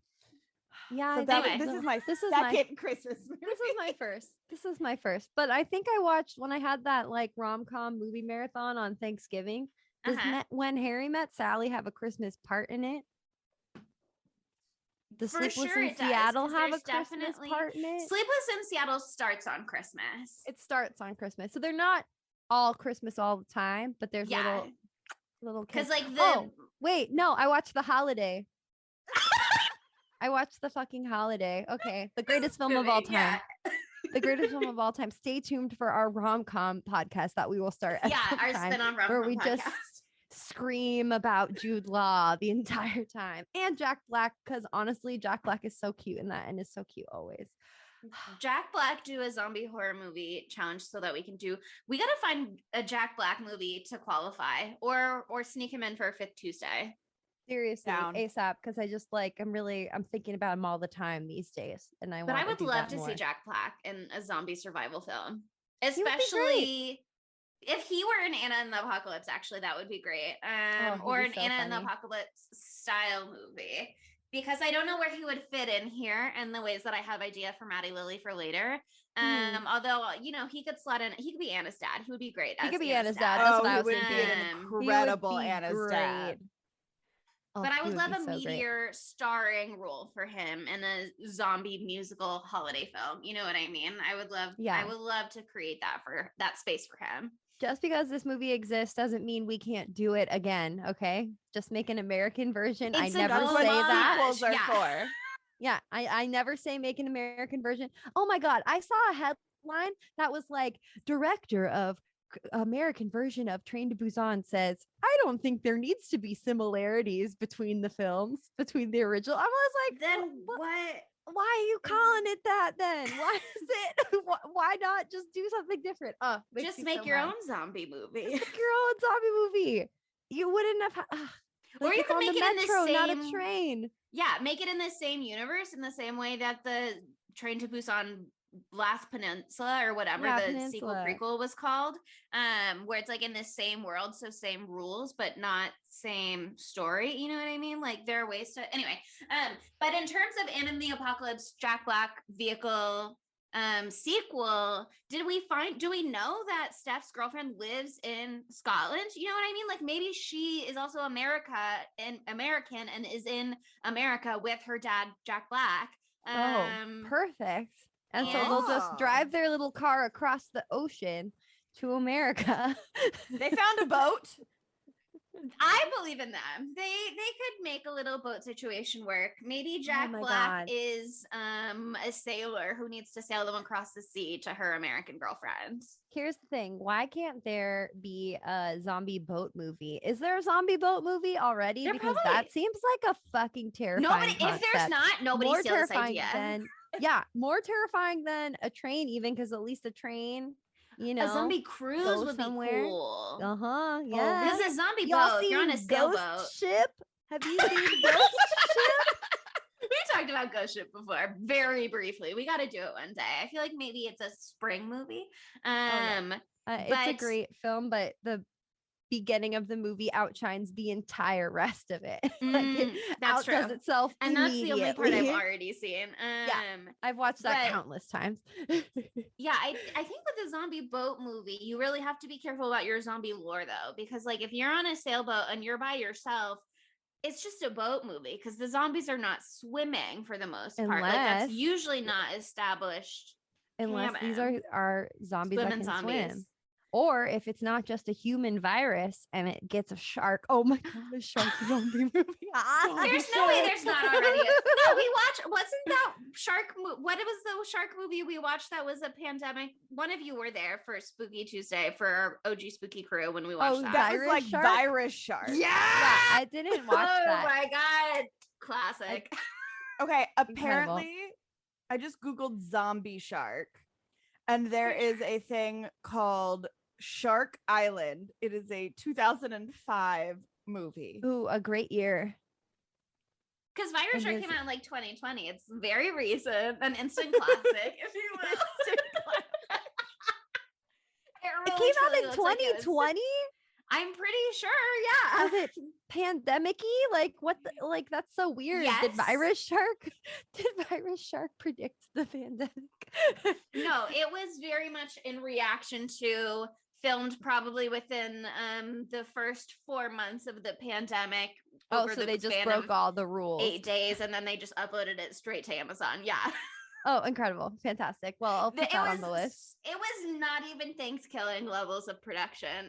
Speaker 5: Yeah,
Speaker 4: So
Speaker 5: I
Speaker 4: that,
Speaker 5: think
Speaker 6: Anyway.
Speaker 4: this is my second Christmas movie.
Speaker 5: This is my first. This is my first. But I think I watched when I had that like rom-com movie marathon on Thanksgiving. Does
Speaker 6: Uh-huh.
Speaker 5: When Harry Met Sally have a Christmas part in it? The
Speaker 6: For
Speaker 5: Sleepless
Speaker 6: sure
Speaker 5: in
Speaker 6: it does,
Speaker 5: Seattle
Speaker 6: 'cause
Speaker 5: have a
Speaker 6: there's
Speaker 5: Christmas
Speaker 6: definitely-
Speaker 5: part in it?
Speaker 6: Sleepless in Seattle starts on Christmas.
Speaker 5: It starts on Christmas. So they're not all Christmas all the time, but there's
Speaker 6: Yeah.
Speaker 5: little
Speaker 6: Because
Speaker 5: kids.
Speaker 6: like the
Speaker 5: Oh, wait, no, I watched The Holiday. I watched The fucking Holiday. Okay, the greatest film of all
Speaker 6: movie, yeah.
Speaker 5: time. The greatest film of all time. Stay tuned for our rom-com podcast that we will start. at
Speaker 6: Yeah,
Speaker 5: some
Speaker 6: our
Speaker 5: time,
Speaker 6: spin-on
Speaker 5: where
Speaker 6: rom-com
Speaker 5: we just
Speaker 6: podcast.
Speaker 5: scream about Jude Law the entire time and Jack Black, because honestly, Jack Black is so cute in that and is so cute always.
Speaker 6: Jack Black do a zombie horror movie challenge so that we gotta find a Jack Black movie to qualify or sneak him in for a Fifth Tuesday.
Speaker 5: Seriously,
Speaker 4: Down.
Speaker 5: ASAP, because I just like I'm thinking about him all the time these days, and I
Speaker 6: But
Speaker 5: want
Speaker 6: I would
Speaker 5: do
Speaker 6: love
Speaker 5: that
Speaker 6: to
Speaker 5: more.
Speaker 6: see Jack Black in a zombie survival film,
Speaker 5: would be great.
Speaker 6: especially if he were in Anna and the Apocalypse. Actually, that would be great.
Speaker 5: he'd
Speaker 6: Or
Speaker 5: be
Speaker 6: an
Speaker 5: so
Speaker 6: Anna and the
Speaker 5: funny.
Speaker 6: Apocalypse style movie. Because I don't know where he would fit in here and the ways that I have idea for Maddie Lily for later.
Speaker 5: Mhm.
Speaker 6: Although he could slot in, he could be Anna's dad. He would be great.
Speaker 5: He
Speaker 6: as
Speaker 5: could be Anna's dad.
Speaker 4: Oh,
Speaker 5: That's what
Speaker 4: he
Speaker 5: I was
Speaker 4: would
Speaker 5: thinking.
Speaker 4: be an
Speaker 6: He would
Speaker 4: incredible
Speaker 5: be
Speaker 4: Anna's dad.
Speaker 5: Oh,
Speaker 6: But I
Speaker 5: he
Speaker 6: would love
Speaker 5: be
Speaker 6: a
Speaker 5: so great.
Speaker 6: meteor starring role for him in a zombie musical holiday film. You know what I mean? I would love to create that space for him.
Speaker 5: Just because this movie exists doesn't mean we can't do it again. Okay, just make an American version. I
Speaker 6: It's a
Speaker 5: never
Speaker 4: That's
Speaker 5: say
Speaker 4: what
Speaker 5: that.
Speaker 4: sequels are
Speaker 6: Yeah.
Speaker 4: for.
Speaker 5: Yeah, I never say make an American version. Oh my God, I saw a headline that was like, director of American version of Train to Busan says, I don't think there needs to be similarities between the films, between the original. I was like,
Speaker 6: Then
Speaker 5: "What-
Speaker 6: what?
Speaker 5: why are you calling it that then? Why is it? Why not just do something different? Makes
Speaker 6: Just
Speaker 5: me
Speaker 6: make
Speaker 5: so
Speaker 6: your
Speaker 5: mad.
Speaker 6: own zombie movie.
Speaker 5: Just make your own zombie movie. You wouldn't have.
Speaker 6: Or you
Speaker 5: it's
Speaker 6: could
Speaker 5: on
Speaker 6: make
Speaker 5: the
Speaker 6: it in the
Speaker 5: metro, not a
Speaker 6: same-
Speaker 5: train.
Speaker 6: Yeah, make it in the same universe in the same way that the Train to Busan Last Peninsula or whatever
Speaker 5: Yeah,
Speaker 6: the
Speaker 5: Peninsula.
Speaker 6: sequel prequel was called, where it's like in the same world, so same rules but not same story. You know what I mean? Like there are ways to anyway. But in terms of Anna and the Apocalypse, Jack Black vehicle sequel, do we know that Steph's girlfriend lives in Scotland? You know what I mean? Like maybe she is also American and is in America with her dad Jack Black,
Speaker 5: Perfect. And so they'll just
Speaker 4: Oh.
Speaker 5: drive their little car across the ocean to America.
Speaker 4: They found a boat.
Speaker 6: I believe in them. They could make a little boat situation work. Maybe Jack
Speaker 5: my
Speaker 6: Black
Speaker 5: God.
Speaker 6: is a sailor who needs to sail them across the sea to her American girlfriend.
Speaker 5: Here's the thing. Why can't there be a zombie boat movie? Is there a zombie boat movie already?
Speaker 6: There
Speaker 5: Because
Speaker 6: probably-
Speaker 5: that seems like a fucking terrifying
Speaker 6: Nobody, if there's
Speaker 5: concept.
Speaker 6: not, nobody
Speaker 5: More
Speaker 6: steals this
Speaker 5: terrifying
Speaker 6: idea.
Speaker 5: than more terrifying than a train, even because at least a train, you know,
Speaker 6: a zombie cruise
Speaker 5: go
Speaker 6: would
Speaker 5: somewhere.
Speaker 6: be cool.
Speaker 5: Yeah.
Speaker 6: Because a zombie
Speaker 5: Y'all
Speaker 6: boat, you're on a
Speaker 5: seen Ghost
Speaker 6: sailboat.
Speaker 5: Ship? Have you seen Ghost Ship?
Speaker 6: We talked about Ghost Ship before, very briefly. We got to do it one day. I feel like maybe it's a spring movie.
Speaker 5: It's a
Speaker 6: but-
Speaker 5: great film, but the beginning of the movie outshines the entire rest of it. Like it
Speaker 6: that's
Speaker 5: outdoes
Speaker 6: true.
Speaker 5: itself
Speaker 6: And that's the only part I've
Speaker 5: immediately.
Speaker 6: already seen.
Speaker 5: I've watched that
Speaker 6: but-
Speaker 5: countless times.
Speaker 6: Yeah, I think with a zombie boat movie, you really have to be careful about your zombie lore though, because like if you're on a sailboat and you're by yourself, it's just a boat movie because the zombies are not swimming for the most part. Like that's
Speaker 5: Unless-
Speaker 6: usually not established.
Speaker 5: Unless these
Speaker 6: canon.
Speaker 5: are zombies that
Speaker 6: Swimming
Speaker 5: can
Speaker 6: zombies.
Speaker 5: swim. Or if it's not just a human virus and it gets a shark. Oh my god, a shark zombie movie.
Speaker 6: There's no way there's not already. No, we watched. Wasn't that shark? What was the shark movie we watched that was a pandemic? One of you were there for Spooky Tuesday for our OG Spooky crew when we watched that.
Speaker 4: That was
Speaker 5: Virus
Speaker 4: like
Speaker 5: shark?
Speaker 4: Virus Shark.
Speaker 6: Yeah.
Speaker 5: Yeah, I didn't watch
Speaker 6: Oh
Speaker 5: that.
Speaker 6: my god, classic.
Speaker 4: Okay, apparently, I just Googled zombie shark, and there is a thing called Shark Island. It is a 2005 movie.
Speaker 5: Ooh, a great year.
Speaker 6: Because Virus
Speaker 5: And
Speaker 6: Shark
Speaker 5: is-
Speaker 6: came out in like 2020. It's very recent, an instant classic, if you will.
Speaker 5: It
Speaker 6: really
Speaker 5: came out
Speaker 6: truly
Speaker 5: in
Speaker 6: looks like it was-
Speaker 5: 2020.
Speaker 6: I'm pretty sure, yeah.
Speaker 5: Was it pandemic-y? Like what like that's so weird.
Speaker 6: Yes.
Speaker 5: Did Virus Shark predict the pandemic?
Speaker 6: No, it was very much in reaction to filmed probably within the first 4 months of the pandemic.
Speaker 5: Oh,
Speaker 6: over
Speaker 5: so
Speaker 6: the
Speaker 5: they just
Speaker 6: span
Speaker 5: broke
Speaker 6: of
Speaker 5: all the rules.
Speaker 6: 8 days, and then they just uploaded it straight to Amazon. Yeah.
Speaker 5: Oh, incredible. Fantastic. Well, I'll put that on the list.
Speaker 6: It was not even Thanksgiving levels of production.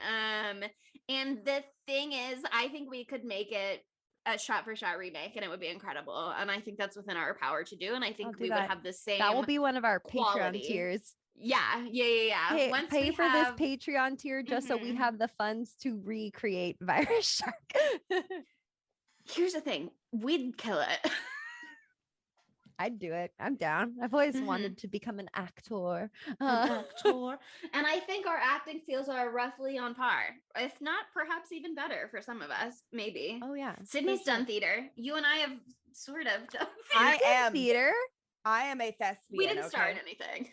Speaker 6: And the thing is, I think we could make it a shot for shot remake and it would be incredible. And I think that's within our power to do. And I
Speaker 5: I'll
Speaker 6: think
Speaker 5: do
Speaker 6: we
Speaker 5: that.
Speaker 6: would have the same.
Speaker 5: That will be one of our
Speaker 6: quality.
Speaker 5: Patreon tiers.
Speaker 6: Yeah. Once
Speaker 5: Pay
Speaker 6: we
Speaker 5: for
Speaker 6: have-
Speaker 5: this Patreon tier just so we
Speaker 6: Mhm.
Speaker 5: have the funds to recreate Virus Shark.
Speaker 6: Here's the thing, we'd kill it.
Speaker 5: I'd do it. I'm down. I've always
Speaker 6: Mhm.
Speaker 5: wanted to become an actor.
Speaker 6: An actor. And I think our acting skills are roughly on par, if not perhaps even better for some of us. Maybe.
Speaker 5: Oh yeah. for
Speaker 6: Sydney's
Speaker 5: sure.
Speaker 6: done theater. You and I have sort of done
Speaker 4: I
Speaker 5: You did
Speaker 4: am.
Speaker 5: theater.
Speaker 4: I am a thespian.
Speaker 6: We didn't start
Speaker 4: okay?
Speaker 6: anything.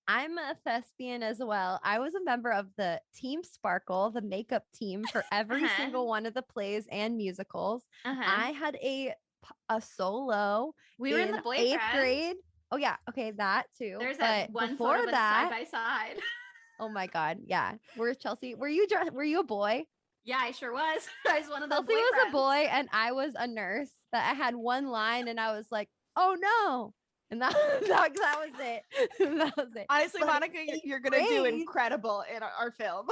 Speaker 5: I'm a thespian as well. I was a member of the Team Sparkle, the makeup team for every
Speaker 6: Uh-huh.
Speaker 5: single one of the plays and musicals.
Speaker 6: Uh-huh.
Speaker 5: I had a solo
Speaker 6: We were in the boyfriend.
Speaker 5: 8th grade. Oh yeah, okay, that too.
Speaker 6: There's
Speaker 5: but
Speaker 6: that one
Speaker 5: before
Speaker 6: photo
Speaker 5: that,
Speaker 6: side by side.
Speaker 5: oh my god, yeah. Where's Chelsea? Were you a boy?
Speaker 6: Yeah, I sure was. I was one of the
Speaker 5: Chelsea was a
Speaker 6: boyfriends.
Speaker 5: boy and I was a nurse. That I had one line and I was like, oh no. And that was it. That was it.
Speaker 4: Honestly,
Speaker 5: But
Speaker 4: Monica, you're gonna do
Speaker 5: grade-
Speaker 4: incredible in our film.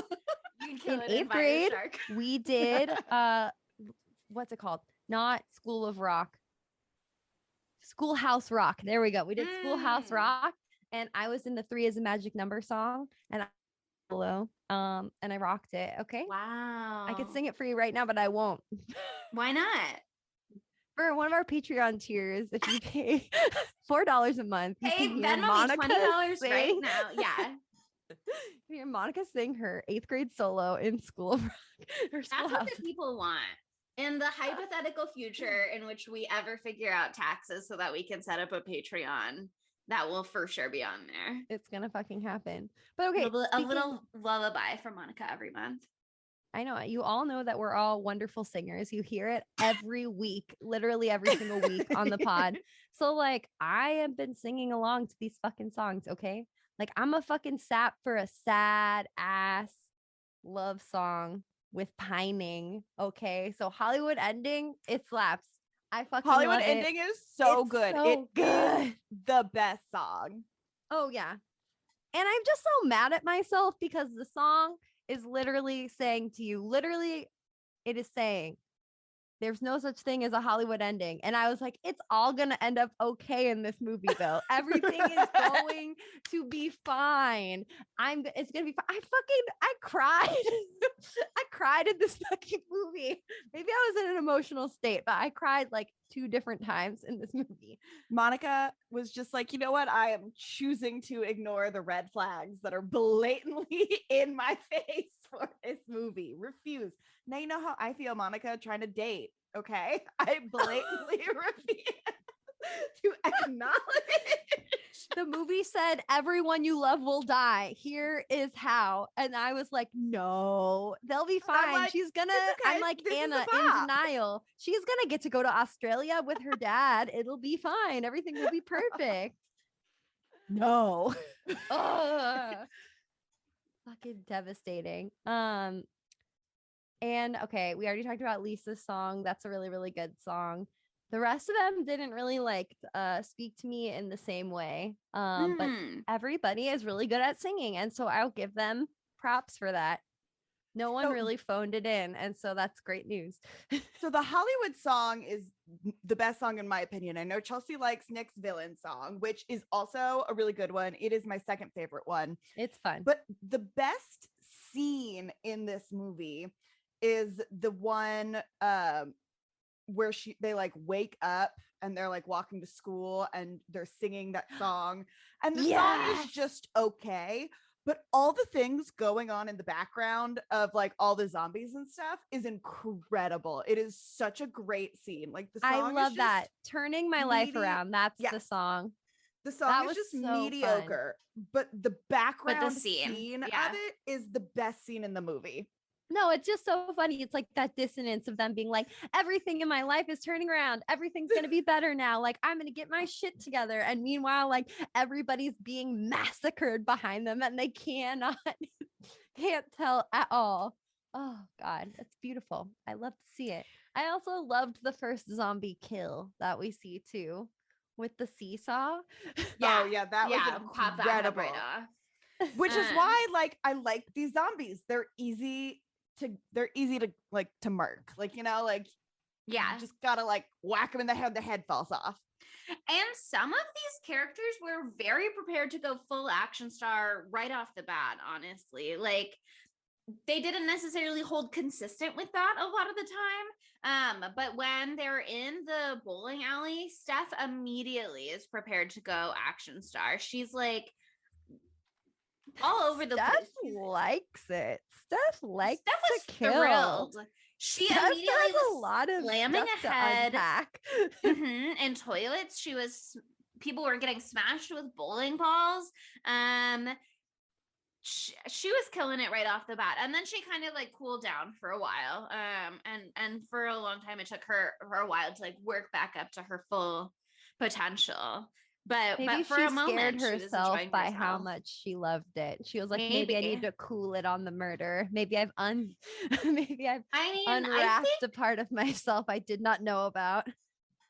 Speaker 6: You'd kill
Speaker 5: in
Speaker 6: it
Speaker 5: 8th
Speaker 6: Virus
Speaker 5: grade,
Speaker 6: Shark.
Speaker 5: we did what's it called? Not School of Rock. Schoolhouse Rock. There we go. We did Schoolhouse
Speaker 6: Mm.
Speaker 5: Rock and I was in the 3 is a Magic Number song and I solo and I rocked it. Okay.
Speaker 6: Wow.
Speaker 5: I could sing it for you right now, but I won't.
Speaker 6: Why not?
Speaker 5: For one of our Patreon tiers, if you pay $4 a month, you
Speaker 6: Hey,
Speaker 5: can hear
Speaker 6: Venmo me
Speaker 5: Monica
Speaker 6: $20 right
Speaker 5: sing-
Speaker 6: now. Yeah.
Speaker 5: you hear Monica sing her 8th grade solo in School of Rock. Or
Speaker 6: That's what
Speaker 5: Schoolhouse.
Speaker 6: the people want. In the hypothetical future in which we ever figure out taxes so that we can set up a Patreon, that will for sure be on there.
Speaker 5: It's gonna fucking happen. But okay,
Speaker 6: a
Speaker 5: speaking-
Speaker 6: little lullaby for Monica every month.
Speaker 5: I know you all know that we're all wonderful singers. You hear it every week, literally every single week on the pod. So like I have been singing along to these fucking songs, okay? Like I'm a fucking sap for a sad ass love song with pining, okay? So Hollywood Ending, it slaps. I fucking
Speaker 4: Hollywood
Speaker 5: love it.
Speaker 4: Ending is so
Speaker 5: It's
Speaker 4: good.
Speaker 5: so
Speaker 4: It is
Speaker 5: good.
Speaker 4: the best song.
Speaker 5: Oh yeah. And I'm just so mad at myself because the song is literally saying to you, literally, it is saying, there's no such thing as a Hollywood ending. And I was like, it's all going to end up okay in this movie, though. Everything is going to be fine. It's going to be fine. I cried. I cried in this fucking movie. Maybe I was in an emotional state, but I cried like 2 different times in this movie.
Speaker 4: Monica was just like, you know what? I am choosing to ignore the red flags that are blatantly in my face for this movie. Refuse. Now you know how I feel, Monica, trying to date. Okay. I blatantly refuse to acknowledge.
Speaker 5: The movie said everyone you love will die. Here is how. And I was like, no, they'll be fine.
Speaker 4: like,
Speaker 5: She's gonna,
Speaker 4: "It's okay.
Speaker 5: I'm like
Speaker 4: This is a
Speaker 5: Anna in
Speaker 4: bop."
Speaker 5: denial. She's gonna get to go to Australia with her dad. It'll be fine. Everything will be perfect. No. Ugh. Fucking devastating. And okay, we already talked about Lisa's song. That's a really, really good song. The rest of them didn't really like speak to me in the same way. But everybody is really good at singing, and so I'll give them props for that. No one
Speaker 4: So-
Speaker 5: really phoned it in, and so that's great news.
Speaker 4: So the Hollywood song is the best song in my opinion. I know Chelsea likes Nick's Villain song, which is also a really good one. It is my second favorite one.
Speaker 5: It's fun.
Speaker 4: But the best scene in this movie is the one where they like wake up and they're like walking to school and they're singing that song, and the song is just okay, but all the things going on in the background of like all the zombies and stuff is incredible. It is such a great scene. Like the song
Speaker 5: I love
Speaker 4: is
Speaker 5: that. Turning my life
Speaker 4: medi-
Speaker 5: around. That's the
Speaker 4: Yes.
Speaker 5: song.
Speaker 4: the song
Speaker 5: That
Speaker 4: is
Speaker 5: was
Speaker 4: just
Speaker 5: so fun.
Speaker 4: mediocre, but the background
Speaker 6: scene,
Speaker 4: of
Speaker 6: yeah.
Speaker 4: it is the best scene in the movie.
Speaker 5: No, it's just so funny. It's like that dissonance of them being like, everything in my life is turning around. Everything's going to be better now. Like, I'm going to get my shit together. And meanwhile, like, everybody's being massacred behind them and they can't tell at all. Oh, God, that's beautiful. I love to see it. I also loved the first zombie kill that we see too with the seesaw.
Speaker 4: Oh yeah, that was
Speaker 6: pop that head
Speaker 4: incredible.
Speaker 6: right off.
Speaker 4: Which is why like I like these zombies. They're easy to like to mark. Like, you know, like you just gotta like whack them in the head falls off.
Speaker 6: And some of these characters were very prepared to go full action star right off the bat, honestly. Like they didn't necessarily hold consistent with that a lot of the time. But when they're in the bowling alley, Steph immediately is prepared to go action star. She's like all over the
Speaker 5: Steph
Speaker 6: place.
Speaker 5: likes it. Steph likes
Speaker 6: Steph was
Speaker 5: to kill.
Speaker 6: thrilled. She
Speaker 5: Steph
Speaker 6: immediately
Speaker 5: has
Speaker 6: was
Speaker 5: a lot of
Speaker 6: slamming
Speaker 5: stuff
Speaker 6: ahead.
Speaker 5: to unpack.
Speaker 6: In toilets. People were getting smashed with bowling balls. She was killing it right off the bat, and then she kind of like cooled down for a while. And for a long time, it took her a while to like work back up to her full potential. But
Speaker 5: Maybe
Speaker 6: for
Speaker 5: she
Speaker 6: a moment,
Speaker 5: scared
Speaker 6: she was
Speaker 5: herself
Speaker 6: enjoying
Speaker 5: by how
Speaker 6: herself.
Speaker 5: much she loved it. She was like, maybe I need
Speaker 6: Maybe.
Speaker 5: to cool it on the murder. Maybe I've maybe I've
Speaker 6: I mean,
Speaker 5: unwrapped
Speaker 6: I think
Speaker 5: a part of myself I did not know about.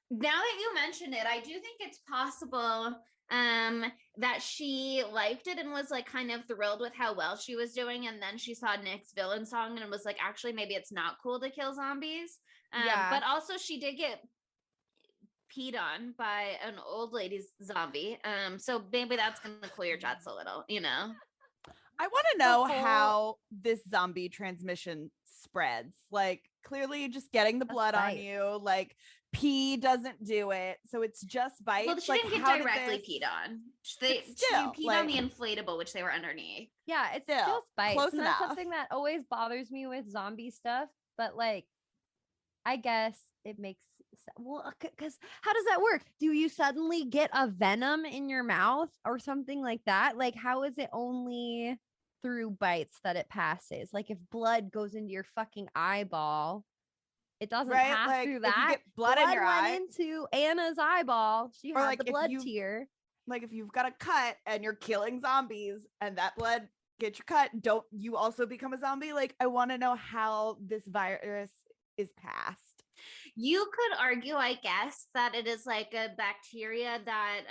Speaker 6: now that you mention it, I do think it's possible that she liked it and was like kind of thrilled with how well she was doing, and then she saw Nick's Villain song and was like, actually maybe it's not cool to kill zombies.
Speaker 5: Yeah.
Speaker 6: But also she did get peed on by an old lady's zombie, so maybe that's gonna cool your jets a little, you know.
Speaker 4: I want to know
Speaker 5: whole-
Speaker 4: how this zombie transmission spreads. Like clearly just getting the blood on
Speaker 5: bites.
Speaker 4: you, like pee doesn't do it. So it's just bites.
Speaker 6: Well, she
Speaker 4: like,
Speaker 6: didn't
Speaker 4: how
Speaker 6: get
Speaker 4: did
Speaker 6: directly
Speaker 4: this-
Speaker 6: peed on. She
Speaker 4: still,
Speaker 6: peed
Speaker 4: like-
Speaker 6: on the inflatable, which they were underneath.
Speaker 5: Yeah, it's
Speaker 4: Still,
Speaker 5: just bites.
Speaker 4: close
Speaker 5: And that's
Speaker 4: enough.
Speaker 5: something that always bothers me with zombie stuff. But like, I guess it makes well, because how does that work? Do you suddenly get a venom in your mouth or something like that? Like, how is it only through bites that it passes? Like, if blood goes into your fucking eyeball, it doesn't
Speaker 4: Right?
Speaker 5: pass
Speaker 4: Like,
Speaker 5: through
Speaker 4: if you
Speaker 5: that.
Speaker 4: get blood in your
Speaker 5: went
Speaker 4: eye-
Speaker 5: into Anna's eyeball. She
Speaker 4: Or,
Speaker 5: had
Speaker 4: like,
Speaker 5: the
Speaker 4: if
Speaker 5: blood
Speaker 4: you-
Speaker 5: tear.
Speaker 4: Like if you've got a cut and you're killing zombies and that blood gets your cut, don't you also become a zombie? Like I want to know how this virus is passed.
Speaker 6: You could argue, I guess, that it is like a bacteria that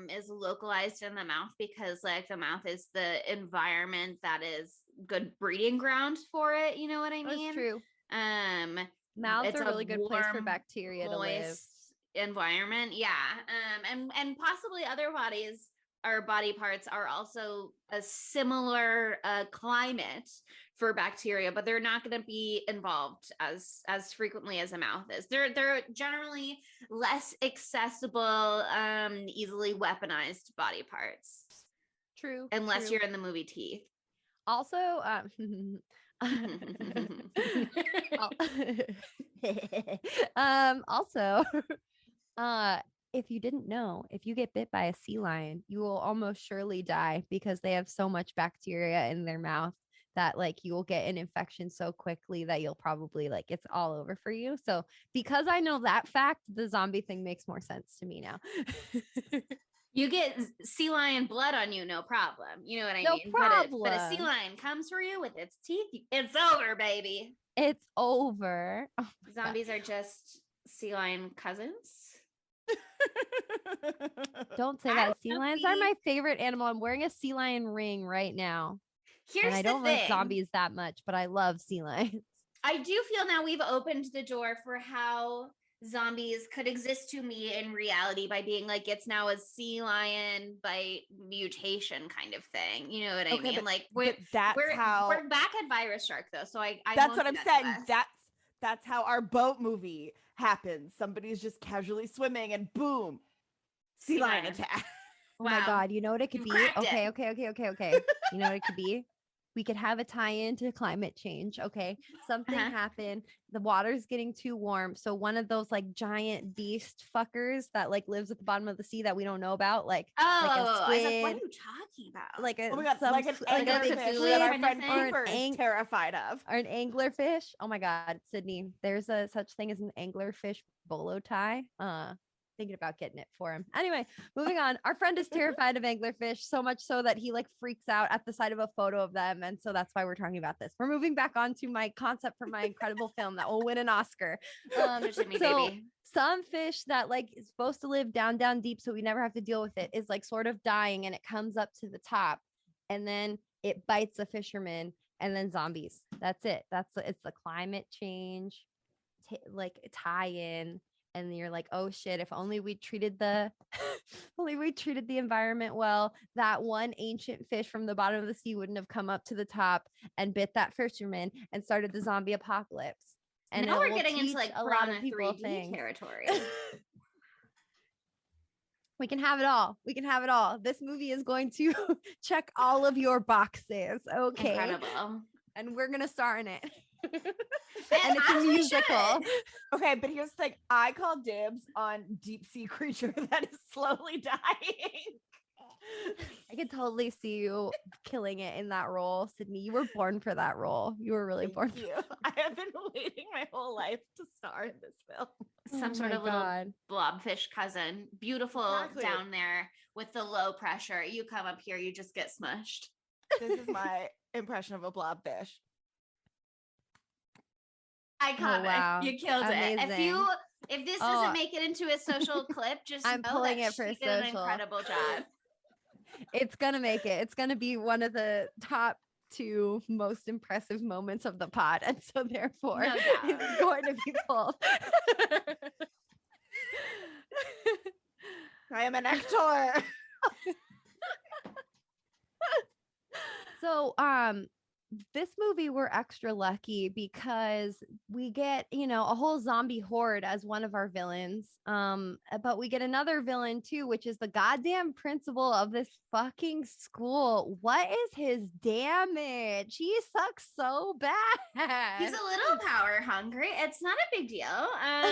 Speaker 6: is localized in the mouth because like the mouth is the environment that is good breeding ground for it. You know what I
Speaker 5: That's
Speaker 6: mean?
Speaker 5: true.
Speaker 6: Um,
Speaker 5: Mouth's
Speaker 6: it's
Speaker 5: a really good place for
Speaker 6: warm,
Speaker 5: bacteria to live.
Speaker 6: moist environment. Yeah. And possibly other bodies or body parts are also a similar climate for bacteria, but they're not going to be involved as frequently as a mouth is. They're generally less accessible, easily weaponized body parts,
Speaker 5: True.
Speaker 6: unless
Speaker 5: true.
Speaker 6: you're in the movie Teeth.
Speaker 5: Also, also, if you didn't know, if you get bit by a sea lion, you will almost surely die because they have so much bacteria in their mouth that like you will get an infection so quickly that you'll probably like it's all over for you. So because I know that fact, the zombie thing makes more sense to me now.
Speaker 6: You get sea lion blood on you, no problem. You know what I
Speaker 5: No
Speaker 6: mean? But a sea
Speaker 5: problem.
Speaker 6: lion comes for you with its teeth, it's over, baby.
Speaker 5: It's over. Oh my God.
Speaker 6: Zombies are just sea lion cousins.
Speaker 5: Don't say
Speaker 6: I
Speaker 5: that.
Speaker 6: don't
Speaker 5: Sea
Speaker 6: know,
Speaker 5: lions are
Speaker 6: we-
Speaker 5: my favorite animal. I'm wearing a sea lion ring right now.
Speaker 6: Here's
Speaker 5: And I
Speaker 6: the
Speaker 5: don't
Speaker 6: thing.
Speaker 5: like zombies that much, but I love sea lions.
Speaker 6: I do feel now we've opened the door for how zombies could exist to me in reality by being like it's now a sea lion by mutation kind of thing. You know what I
Speaker 4: Okay,
Speaker 6: mean?
Speaker 4: but-
Speaker 6: Like
Speaker 4: but that's how
Speaker 6: we're back at Virus Shark though, so I
Speaker 4: that's
Speaker 6: won't
Speaker 4: what
Speaker 6: do
Speaker 4: I'm
Speaker 6: that to
Speaker 4: saying.
Speaker 6: us.
Speaker 4: That's how our boat movie happens. Somebody's just casually swimming and boom, sea lion
Speaker 6: lion.
Speaker 4: attack.
Speaker 5: Oh my
Speaker 6: Wow.
Speaker 5: God. You know what it could
Speaker 6: You've
Speaker 5: be?
Speaker 6: cracked
Speaker 5: Okay,
Speaker 6: it.
Speaker 5: okay. You know what it could be? We could have a tie-in to climate change. Okay. Something
Speaker 6: Uh-huh.
Speaker 5: happened. The water's getting too warm. So one of those like giant beast fuckers that like lives at the bottom of the sea that we don't know about, like a
Speaker 6: Oh, I was like, what
Speaker 5: squid,
Speaker 6: are you talking about?
Speaker 5: like a
Speaker 4: Oh my God,
Speaker 5: some
Speaker 4: like an
Speaker 5: s- like a
Speaker 6: anglerfish
Speaker 5: big
Speaker 4: anglerfish
Speaker 5: squid
Speaker 4: that our
Speaker 6: kind of
Speaker 4: friend
Speaker 6: thing?
Speaker 5: or an
Speaker 4: Cooper is terrified of.
Speaker 5: or an anglerfish. Oh my God, Sydney, there's a such thing as an anglerfish bolo tie. Thinking about getting it for him. Anyway, moving on. Our friend is terrified of anglerfish, so much so that he like freaks out at the sight of a photo of them. And so that's why we're talking about this. We're moving back on to my concept for my incredible film that will win an Oscar.
Speaker 6: Give it to me,
Speaker 5: So
Speaker 6: baby.
Speaker 5: some fish that like is supposed to live down deep so we never have to deal with it is like sort of dying and it comes up to the top and then it bites a fisherman and then zombies. That's it. It's the climate change like tie-in. And you're like, oh shit, if only we treated the only we treated the environment well, that one ancient fish from the bottom of the sea wouldn't have come up to the top and bit that fisherman and started the zombie apocalypse. And
Speaker 6: now
Speaker 5: it
Speaker 6: we're
Speaker 5: will
Speaker 6: getting into
Speaker 5: teach
Speaker 6: like
Speaker 5: a lot of
Speaker 6: Piranha
Speaker 5: people
Speaker 6: 3D
Speaker 5: things.
Speaker 6: territory.
Speaker 5: We can have it all. We can have it all. This movie is going to check all of your boxes. Okay.
Speaker 6: Incredible.
Speaker 5: And we're gonna star in it.
Speaker 6: And
Speaker 5: it's a
Speaker 6: as we
Speaker 5: musical.
Speaker 6: should.
Speaker 4: Okay, but here's the thing. I call dibs on deep sea creature that is slowly dying.
Speaker 5: I could totally see you killing it in that role, Sydney. You were born for that role. You were really
Speaker 4: Thank
Speaker 5: born.
Speaker 4: you. I have been waiting my whole life to star in this film.
Speaker 6: Some sort
Speaker 5: my
Speaker 6: of little
Speaker 5: God.
Speaker 6: blobfish cousin. Beautiful
Speaker 4: Exactly.
Speaker 6: down there with the low pressure. You come up here, you just get smushed.
Speaker 4: This is my impression of a blobfish.
Speaker 6: Iconic.
Speaker 5: wow.
Speaker 6: You killed it.
Speaker 5: Amazing.
Speaker 6: If this
Speaker 5: Oh,
Speaker 6: doesn't make it into a social clip, just
Speaker 5: I'm
Speaker 6: know
Speaker 5: pulling
Speaker 6: that
Speaker 5: it for
Speaker 6: she did an
Speaker 5: social.
Speaker 6: incredible job.
Speaker 5: It's gonna make it. It's gonna be one of the top 2 most impressive moments of the pod. And so therefore
Speaker 6: No doubt.
Speaker 5: it's going to be pulled.
Speaker 4: I am an actor.
Speaker 5: So this movie we're extra lucky because we get a whole zombie horde as one of our villains, but we get another villain too, which is the goddamn principal of this fucking school. What is his damage? He sucks so bad.
Speaker 6: He's a little power hungry. It's not a big deal.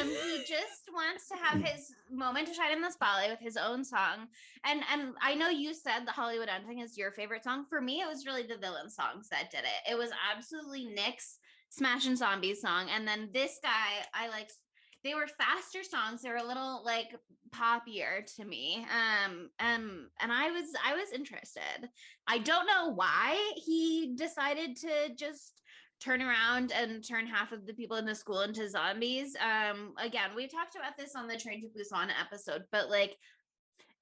Speaker 6: He just wants to have his moment to shine in the spotlight with his own song. And I know you said the Hollywood Ending is your favorite song. For me, it was really the villain songs that did it. It was absolutely Nick's Smashing Zombies song. And then this guy, they were faster songs. They were a little like poppier to me. And I was interested. I don't know why he decided to just turn around and turn half of the people in the school into zombies. Again, we talked about this on the Train to Busan episode, but like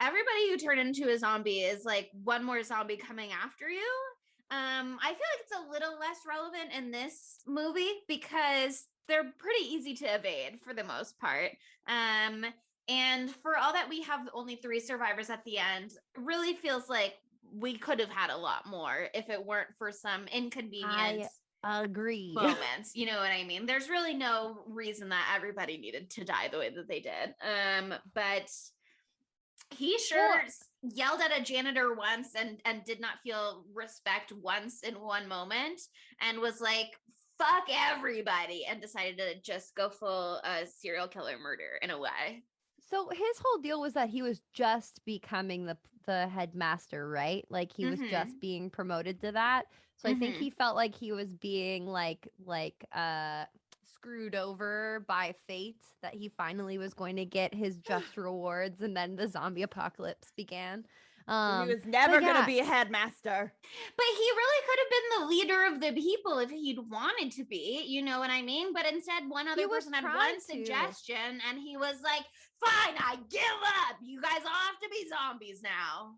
Speaker 6: everybody you turn into a zombie is like one more zombie coming after you. I feel like it's a little less relevant in this movie because they're pretty easy to evade for the most part. And for all that we have only 3 survivors at the end, really feels like we could have had a lot more if it weren't for some inconvenience
Speaker 5: Agree.
Speaker 6: moments. You know what I mean? There's really no reason that everybody needed to die the way that they did. But he sure yelled at a janitor once and did not feel respect once in one moment and was like, fuck everybody, and decided to just go full serial killer murder in a way.
Speaker 5: So his whole deal was that he was just becoming the headmaster, right? Like he was just being promoted to that. So I think he felt like he was being like screwed over by fate, that he finally was going to get his just rewards, and then the zombie apocalypse began.
Speaker 4: He was never
Speaker 5: but
Speaker 4: gonna
Speaker 5: yeah.
Speaker 4: be a headmaster.
Speaker 6: But he really could have been the leader of the people if he'd wanted to be, you know what I mean? But instead, one other
Speaker 5: was
Speaker 6: person had
Speaker 5: trying
Speaker 6: one
Speaker 5: to.
Speaker 6: suggestion, and he was like, fine, I give up. You guys all have to be zombies now.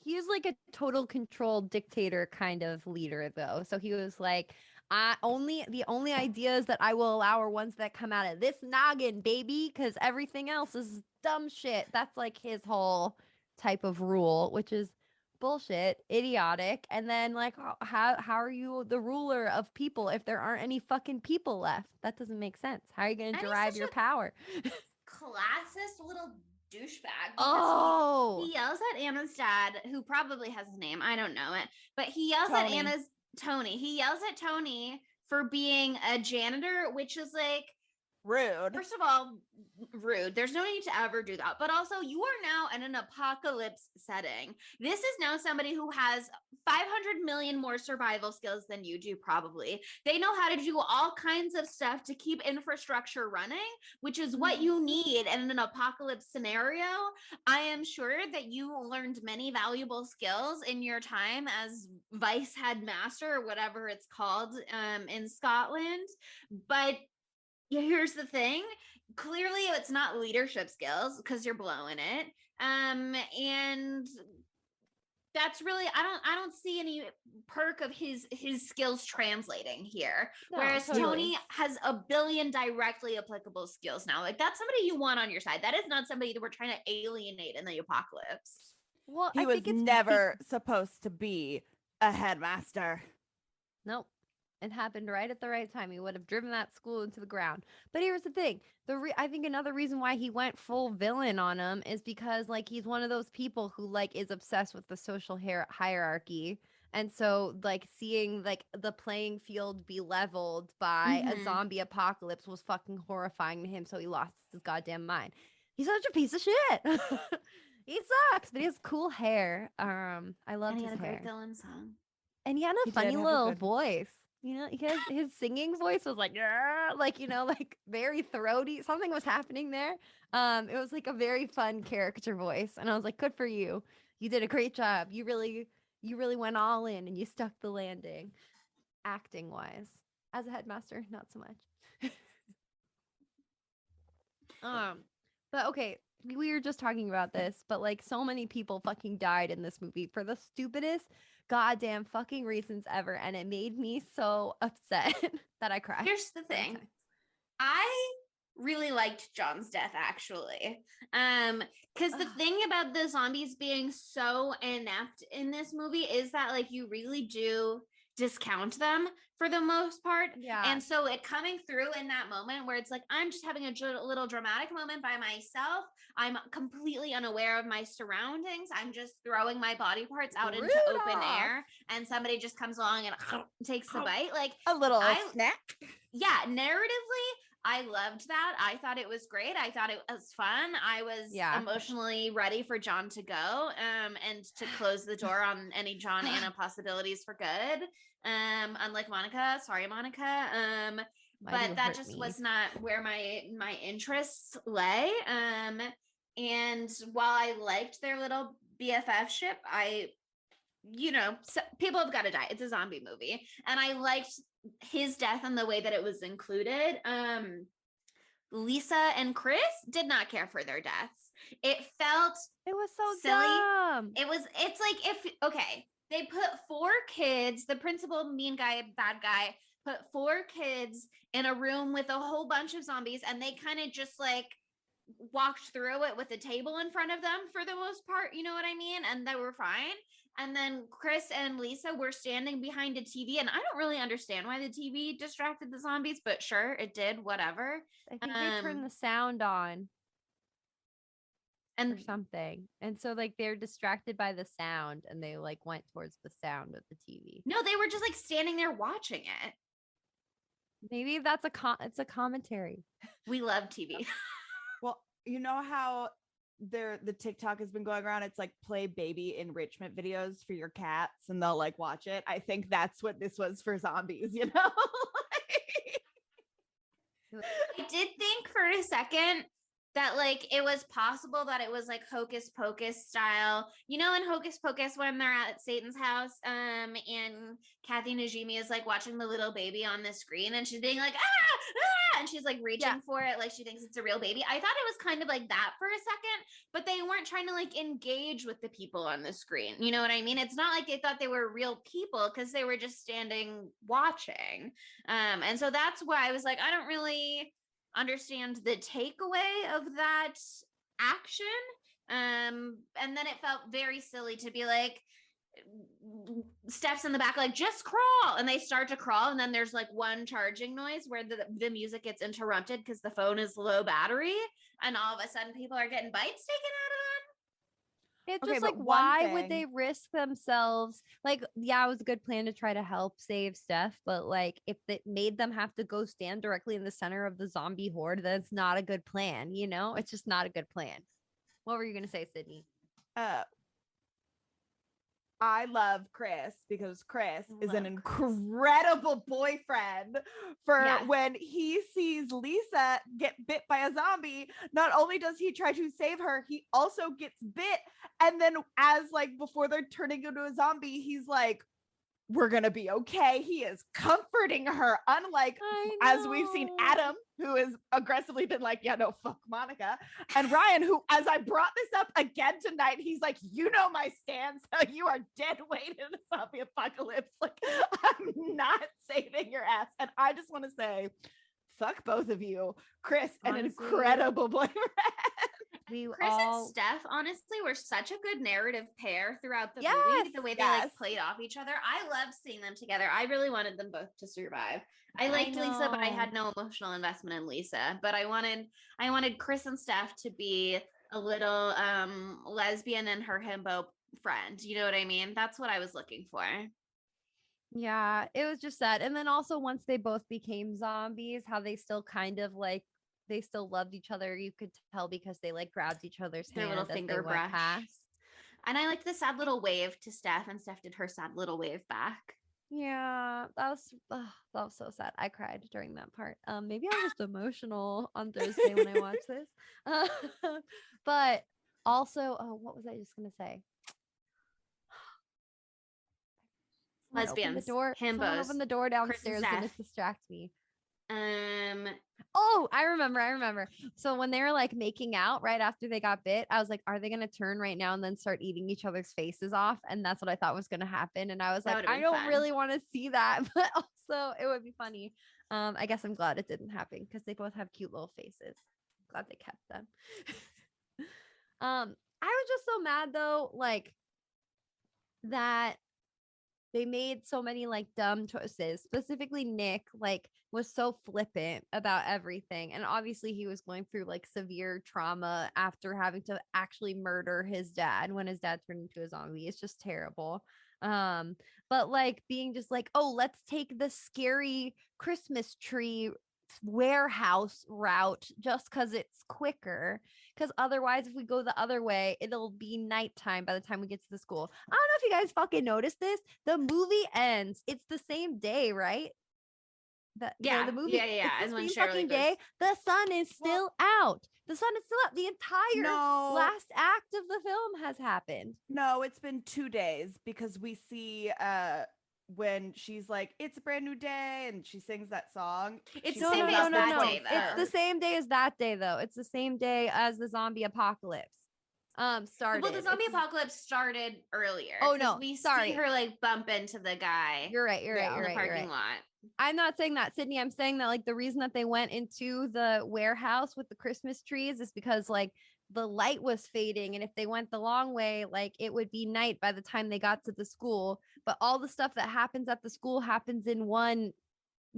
Speaker 5: He was like a total control dictator kind of leader, though. So he was like, the only ideas that I will allow are ones that come out of this noggin, baby, because everything else is dumb shit. That's like his whole type of rule, which is bullshit, idiotic. And then like, how are you the ruler of people if there aren't any fucking people left? That doesn't make sense. How are you going to derive your power?
Speaker 6: Classist little douchebag.
Speaker 5: Oh,
Speaker 6: he yells at Anna's dad, who probably has his name. I don't know it, but he yells
Speaker 4: Tony.
Speaker 6: at Anna's Tony. He yells at Tony for being a janitor, which is like,
Speaker 4: Rude.
Speaker 6: first of all, rude. There's no need to ever do that. But also, you are now in an apocalypse setting. This is now somebody who has 500 million more survival skills than you do, probably. They know how to do all kinds of stuff to keep infrastructure running, which is what you need in an apocalypse scenario. I am sure that you learned many valuable skills in your time as vice headmaster or whatever it's called in Scotland. But here's the thing, clearly it's not leadership skills because you're blowing it, and that's really, I don't see any perk of his skills translating here.
Speaker 5: No,
Speaker 6: whereas
Speaker 5: totally.
Speaker 6: Tony has a billion directly applicable skills now. Like, that's somebody you want on your side. That is not somebody that we're trying to alienate in the apocalypse.
Speaker 5: well,
Speaker 4: He
Speaker 5: I
Speaker 4: was
Speaker 5: think it's
Speaker 4: never supposed to be a headmaster.
Speaker 5: Nope. It happened right at the right time. He would have driven that school into the ground. But here's the thing. I think another reason why he went full villain on him is because like he's one of those people who like is obsessed with the social hierarchy. And so like seeing like the playing field be leveled by a zombie apocalypse was fucking horrifying to him. So he lost his goddamn mind. He's such a piece of shit. He sucks, but he has cool hair. I love
Speaker 6: And he
Speaker 5: his
Speaker 6: had a
Speaker 5: hair.
Speaker 6: great villain song.
Speaker 5: And he had a
Speaker 4: He did
Speaker 5: funny
Speaker 4: have a
Speaker 5: little
Speaker 4: good-
Speaker 5: voice. You know, his singing voice was like, "Grr," like, you know, like very throaty. Something was happening there. It was like a very fun character voice. And I was like, good for you. You did a great job. You really went all in and you stuck the landing. Acting wise. As a headmaster, not so much. But okay, we were just talking about this, but like so many people fucking died in this movie for the stupidest goddamn fucking reasons ever, and it made me so upset that I cried.
Speaker 6: Here's the thing.
Speaker 5: Sometimes.
Speaker 6: I really liked John's death, actually. Because the thing about the zombies being so inept in this movie is that like you really do discount them for the most part.
Speaker 5: Yeah.
Speaker 6: And so it coming through in that moment where it's like, I'm just having a little dramatic moment by myself. I'm completely unaware of my surroundings. I'm just throwing my body parts out into open
Speaker 5: Rudolph.
Speaker 6: air, and somebody just comes along and takes the bite. Like,
Speaker 4: A little
Speaker 6: I-
Speaker 4: snack.
Speaker 6: yeah, narratively, I loved that. I thought it was great. I thought it was fun. I was emotionally ready for John to go, and to close the door on any John Anna possibilities for good. Unlike Monica, sorry, Monica.
Speaker 5: Why do
Speaker 6: But
Speaker 5: you
Speaker 6: that
Speaker 5: hurt
Speaker 6: just
Speaker 5: me?
Speaker 6: was not where my interests lay. And while I liked their little BFF ship, people have got to die. It's a zombie movie. And I liked his death and the way that it was included. Lisa and Chris did not care for their deaths. It felt
Speaker 5: It was so
Speaker 6: silly.
Speaker 5: dumb.
Speaker 6: It's like if okay, they put 4 kids, the principal mean guy, bad guy, put 4 kids in a room with a whole bunch of zombies, and they kind of just like walked through it with a table in front of them for the most part, you know what I mean? And they were fine. And then Chris and Lisa were standing behind a TV, and I don't really understand why the TV distracted the zombies, but sure, it did, whatever.
Speaker 5: I think they turned the sound on or
Speaker 6: And
Speaker 5: something. And so like they're distracted by the sound and they like went towards the sound of the TV.
Speaker 6: no, they were just like standing there watching it.
Speaker 5: Maybe that's it's a commentary.
Speaker 6: We love TV.
Speaker 4: Well, you know how the TikTok has been going around. It's like play baby enrichment videos for your cats, and they'll like watch it. I think that's what this was for zombies. You know.
Speaker 6: I did think for a second that like it was possible that it was like Hocus Pocus style. You know, in Hocus Pocus when they're at Satan's house, and Kathy Najimy is like watching the little baby on the screen and she's being like, ah, and she's like reaching for it like she thinks it's a real baby. I thought it was kind of like that for a second, but they weren't trying to like engage with the people on the screen. You know what I mean? It's not like they thought they were real people because they were just standing watching. And so that's why I was like, I don't really understand the takeaway of that action. And then it felt very silly to be like, steps in the back like just crawl, and they start to crawl, and then there's like one charging noise where the music gets interrupted because the phone is low battery, and all of a sudden people are getting bites taken out of them.
Speaker 5: It's
Speaker 4: Okay,
Speaker 5: just
Speaker 4: but
Speaker 5: like,
Speaker 4: one
Speaker 5: why would they
Speaker 4: thing-
Speaker 5: risk themselves? Like, yeah, it was a good plan to try to help save Steph, but like, if it made them have to go stand directly in the center of the zombie horde, that's not a good plan. You know, it's just not a good plan. What were you gonna say, Sydney?
Speaker 4: I love Chris because Chris is
Speaker 6: Love
Speaker 4: an
Speaker 6: Chris.
Speaker 4: incredible boyfriend for
Speaker 6: Yes.
Speaker 4: when he sees Lisa get bit by a zombie. Not only does he try to save her, he also gets bit. And then as like before they're turning into a zombie, he's like, we're going to be okay. He is comforting her, unlike as we've seen Adam, who has aggressively been like, yeah, no, fuck Monica. And Ryan, who, as I brought this up again tonight, he's like, you know my stance. You are dead weight in a zombie apocalypse. Like, I'm not saving your ass. And I just want to say, fuck both of you. Chris, an
Speaker 5: Honestly.
Speaker 4: incredible boyfriend.
Speaker 5: We
Speaker 6: Chris
Speaker 5: all
Speaker 6: and Steph honestly were such a good narrative pair throughout the
Speaker 5: Yes,
Speaker 6: movie, the way they like played off each other. I loved seeing them together. I really wanted them both to survive. I liked Lisa, but I had no emotional investment in Lisa. But I wanted Chris and Steph to be a little lesbian and her himbo friend. You know what I mean? That's what I was looking for.
Speaker 5: Yeah, it was just sad. And then also once they both became zombies, how they still kind of like they still loved each other. You could tell because they like grabbed each other's
Speaker 6: Their
Speaker 5: hand
Speaker 6: little
Speaker 5: as they
Speaker 6: finger
Speaker 5: went
Speaker 6: brush.
Speaker 5: past.
Speaker 6: And I liked the sad little wave to Steph, and Steph did her sad little wave back.
Speaker 5: Yeah, that was so sad. I cried during that part. Maybe I was just emotional on Thursday when I watched this. But also, oh, what was I just gonna say? Someone open
Speaker 6: Lesbians,
Speaker 5: the door. Someone
Speaker 6: himbos,
Speaker 5: open the door downstairs gonna
Speaker 6: Steph.
Speaker 5: distract me.
Speaker 6: Oh,
Speaker 5: I remember. So when they were like making out right after they got bit, I was like, are they going to turn right now and then start eating each other's faces off? And that's what I thought was going to happen. And I was
Speaker 6: That
Speaker 5: like,
Speaker 6: would've
Speaker 5: I
Speaker 6: been
Speaker 5: don't
Speaker 6: fun.
Speaker 5: really want to see that, but also it would be funny. I guess I'm glad it didn't happen because they both have cute little faces. Glad they kept them. I was just so mad though, like that they made so many like dumb choices. Specifically, Nick like was so flippant about everything, and obviously he was going through like severe trauma after having to actually murder his dad when his dad turned into a zombie. It's just terrible. But like being just like, oh, let's take the scary Christmas tree warehouse route just because it's quicker, because otherwise if we go the other way it'll be nighttime by the time we get to the school. I don't know if you guys fucking noticed this. The movie ends, it's the same day, right? The movie,
Speaker 6: yeah.
Speaker 5: it's
Speaker 6: As
Speaker 5: the
Speaker 6: when
Speaker 5: same
Speaker 6: Shirley
Speaker 5: fucking
Speaker 6: was-
Speaker 5: day. The sun is still out. The sun is still out. The entire
Speaker 4: No.
Speaker 5: last act of the film has happened.
Speaker 4: No, it's been 2 days because we see when she's like, "It's a brand new day," and she sings that song.
Speaker 6: It's
Speaker 4: she
Speaker 6: the same
Speaker 4: pulls
Speaker 6: day
Speaker 4: out
Speaker 6: as
Speaker 4: the
Speaker 6: that day, though.
Speaker 5: It's the
Speaker 4: 23rd.
Speaker 5: same day as that day, though. It's the same day as the zombie apocalypse started.
Speaker 6: Well, the zombie apocalypse started earlier.
Speaker 5: Oh,
Speaker 6: 'cause
Speaker 5: no,
Speaker 6: we
Speaker 5: sorry.
Speaker 6: see her like bump into the guy
Speaker 5: You're right. You're right.
Speaker 4: Yeah.
Speaker 5: You're
Speaker 6: in the
Speaker 5: right. You're
Speaker 6: parking
Speaker 5: right.
Speaker 6: lot.
Speaker 5: I'm not saying that, Sydney. I'm saying that like the reason that they went into the warehouse with the Christmas trees is because like the light was fading, and if they went the long way, like it would be night by the time they got to the school. But all the stuff that happens at the school happens in one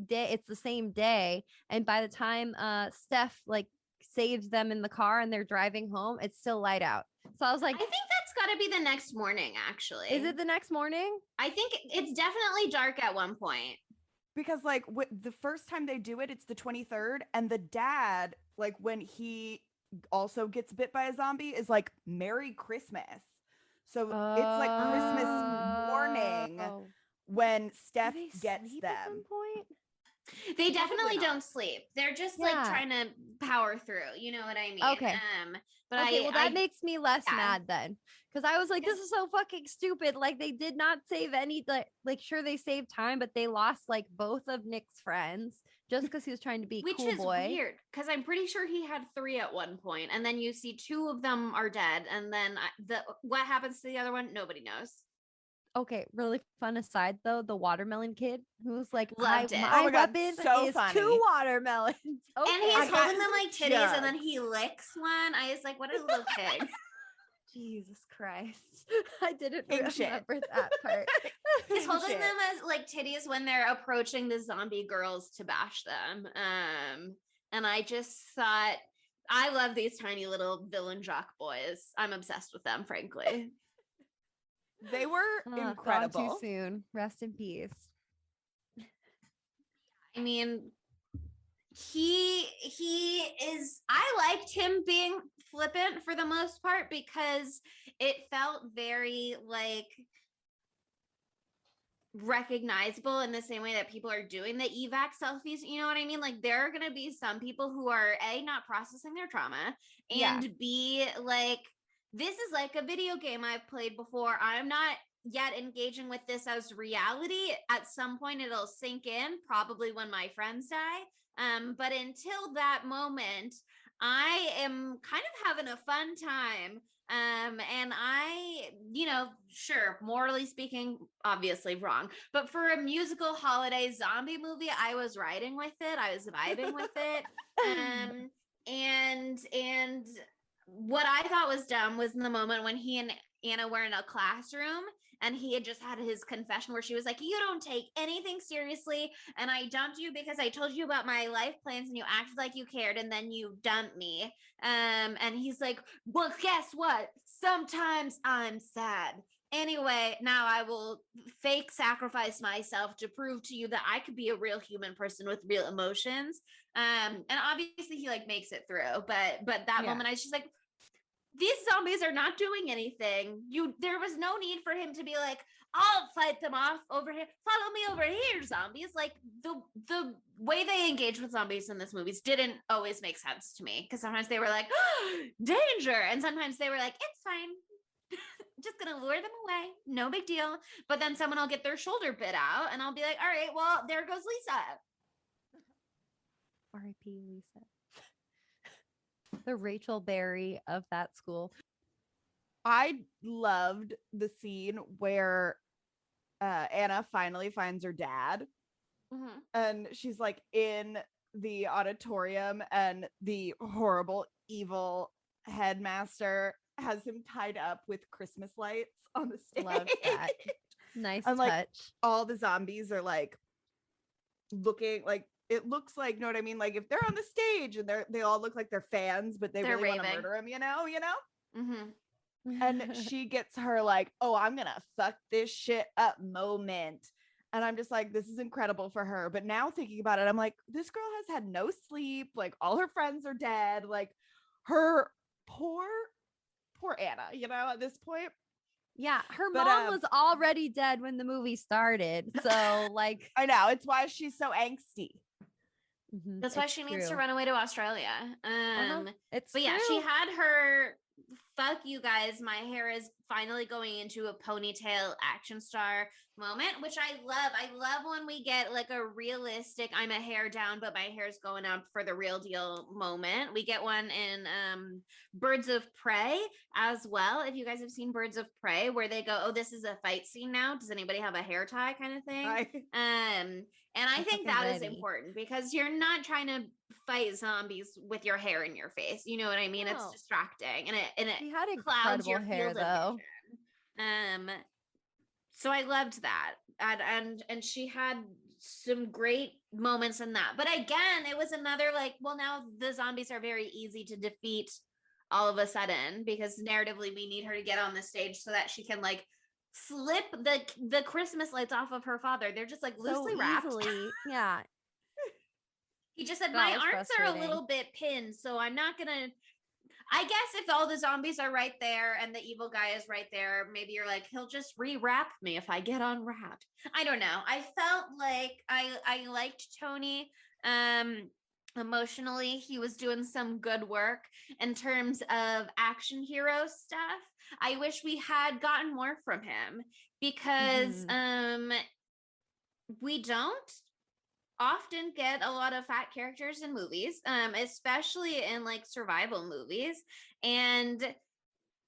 Speaker 5: day. It's the same day, and by the time Steph like saves them in the car and they're driving home, it's still light out. So I was like,
Speaker 6: I think that's got to be the next morning, actually.
Speaker 5: is it the next morning?
Speaker 6: I think it's definitely dark at one point.
Speaker 4: Because like the first time they do it, it's the 23rd, and the dad, like when he also gets bit by a zombie, is like, "Merry Christmas." So it's like Christmas morning
Speaker 5: Oh.
Speaker 4: when
Speaker 5: Do
Speaker 4: Steph
Speaker 5: they
Speaker 4: gets
Speaker 5: sleep at some
Speaker 4: them.
Speaker 5: point?
Speaker 6: They
Speaker 4: Probably
Speaker 6: definitely
Speaker 4: not.
Speaker 6: don't sleep. They're just like
Speaker 5: Yeah.
Speaker 6: trying to power through. You know what I mean?
Speaker 5: Okay.
Speaker 6: But
Speaker 5: Okay, well that
Speaker 6: I
Speaker 5: makes me less
Speaker 6: yeah.
Speaker 5: mad then, because I was like, this is so fucking stupid. Like they did not save any. Like sure they saved time, but they lost like both of Nick's friends just because he was trying to be
Speaker 6: which
Speaker 5: cool
Speaker 6: is
Speaker 5: boy.
Speaker 6: weird because I'm pretty sure he had 3 at one point, and then you see 2 of them are dead, and then what happens to the other one, nobody knows.
Speaker 5: Okay, really fun aside though, the watermelon kid who's like,
Speaker 6: Loved it.
Speaker 5: my
Speaker 4: Oh my God,
Speaker 5: weapon
Speaker 4: so
Speaker 5: is
Speaker 4: funny.
Speaker 5: 2 watermelons. Okay.
Speaker 6: And he's
Speaker 4: I got
Speaker 6: holding them like
Speaker 4: some
Speaker 6: titties, and then
Speaker 4: jugs.
Speaker 6: he licks one. I was like, what a little pig.
Speaker 5: Jesus Christ, I didn't
Speaker 4: King shit.
Speaker 5: remember that part.
Speaker 6: He's holding
Speaker 4: Shit.
Speaker 6: them as like titties when they're approaching the zombie girls to bash them. And I just thought, I love these tiny little villain jock boys. I'm obsessed with them, frankly.
Speaker 4: They were
Speaker 5: Gone
Speaker 4: incredible.
Speaker 5: too soon. Rest in peace.
Speaker 6: I mean, he is, I liked him being flippant for the most part because it felt very like recognizable in the same way that people are doing the evac selfies. You know what I mean? Like there are going to be some people who are A, not processing their trauma, and
Speaker 5: Yeah.
Speaker 6: B, like this is like a video game I've played before. I'm not yet engaging with this as reality. At some point it'll sink in, probably when my friends die. But until that moment, I am kind of having a fun time. And I, sure, morally speaking, obviously wrong, but for a musical holiday zombie movie, I was riding with it. I was vibing with it. And what I thought was dumb was in the moment when he and Anna were in a classroom and he had just had his confession where she was like, you don't take anything seriously, and I dumped you because I told you about my life plans and you acted like you cared, and then you dumped me. And he's like, well, guess what? Sometimes I'm sad. Anyway, now I will fake sacrifice myself to prove to you that I could be a real human person with real emotions. And obviously he like makes it through, but that moment I was just like, these zombies are not doing anything. There was no need for him to be like, I'll fight them off over here. Follow me over here, zombies. Like the way they engage with zombies in this movies didn't always make sense to me, because sometimes they were like, oh, danger, and sometimes they were like, it's fine. Just gonna lure them away, no big deal. But then someone will get their shoulder bit out and I'll be like, all right, well, there goes Lisa.
Speaker 5: R.I.P. Lisa. The Rachel Berry of that school.
Speaker 4: I loved the scene where Anna finally finds her dad, and she's like in the auditorium, and the horrible, evil headmaster has him tied up with Christmas lights on the stage.
Speaker 5: Love that. Nice
Speaker 4: And,
Speaker 5: touch.
Speaker 4: like, all the zombies are like looking like, it looks like, you know what I mean? Like if they're on the stage and they all look like they're fans, but they're really want to
Speaker 6: raving.
Speaker 4: murder him, you know?
Speaker 6: Mm-hmm.
Speaker 4: And she gets her like, oh, I'm gonna fuck this shit up moment. And I'm just like, this is incredible for her. But now thinking about it, I'm like, this girl has had no sleep. Like all her friends are dead. Like her poor Anna, at this point.
Speaker 5: Yeah, her
Speaker 4: But,
Speaker 5: mom was already dead when the movie started. So like
Speaker 4: I know, it's why she's so angsty.
Speaker 6: That's why she needs to run away to Australia.
Speaker 5: It's
Speaker 6: But yeah,
Speaker 5: true.
Speaker 6: she had her fuck you guys, my hair is finally going into a ponytail action star moment, which I love. I love when we get like a realistic, I'm a hair down, but my hair's going up for the real deal moment. We get one in Birds of Prey as well. If you guys have seen Birds of Prey, where they go, oh, this is a fight scene now. Does anybody have a hair tie kind of thing? And I think that is important because you're not trying to fight zombies with your hair in your face. You know what I mean?
Speaker 5: No.
Speaker 6: It's distracting and it
Speaker 5: He had
Speaker 6: clouds your
Speaker 5: incredible hair,
Speaker 6: field of
Speaker 5: though.
Speaker 6: vision. So I loved that. And she had some great moments in that. But again, it was another like, well, now the zombies are very easy to defeat all of a sudden because narratively we need her to get on the stage so that she can like slip the Christmas lights off of her father. They're just like loosely wrapped.
Speaker 5: Easily. Yeah.
Speaker 6: He just said,
Speaker 5: That
Speaker 6: my
Speaker 5: was
Speaker 6: arms are a
Speaker 5: frustrating.
Speaker 6: little bit pinned, so I'm not gonna. I guess if all the zombies are right there and the evil guy is right there, maybe you're like, he'll just rewrap me if I get unwrapped. I don't know. I felt like I liked Tony. Emotionally, he was doing some good work in terms of action hero stuff. I wish we had gotten more from him because we don't often get a lot of fat characters in movies, especially in like survival movies. And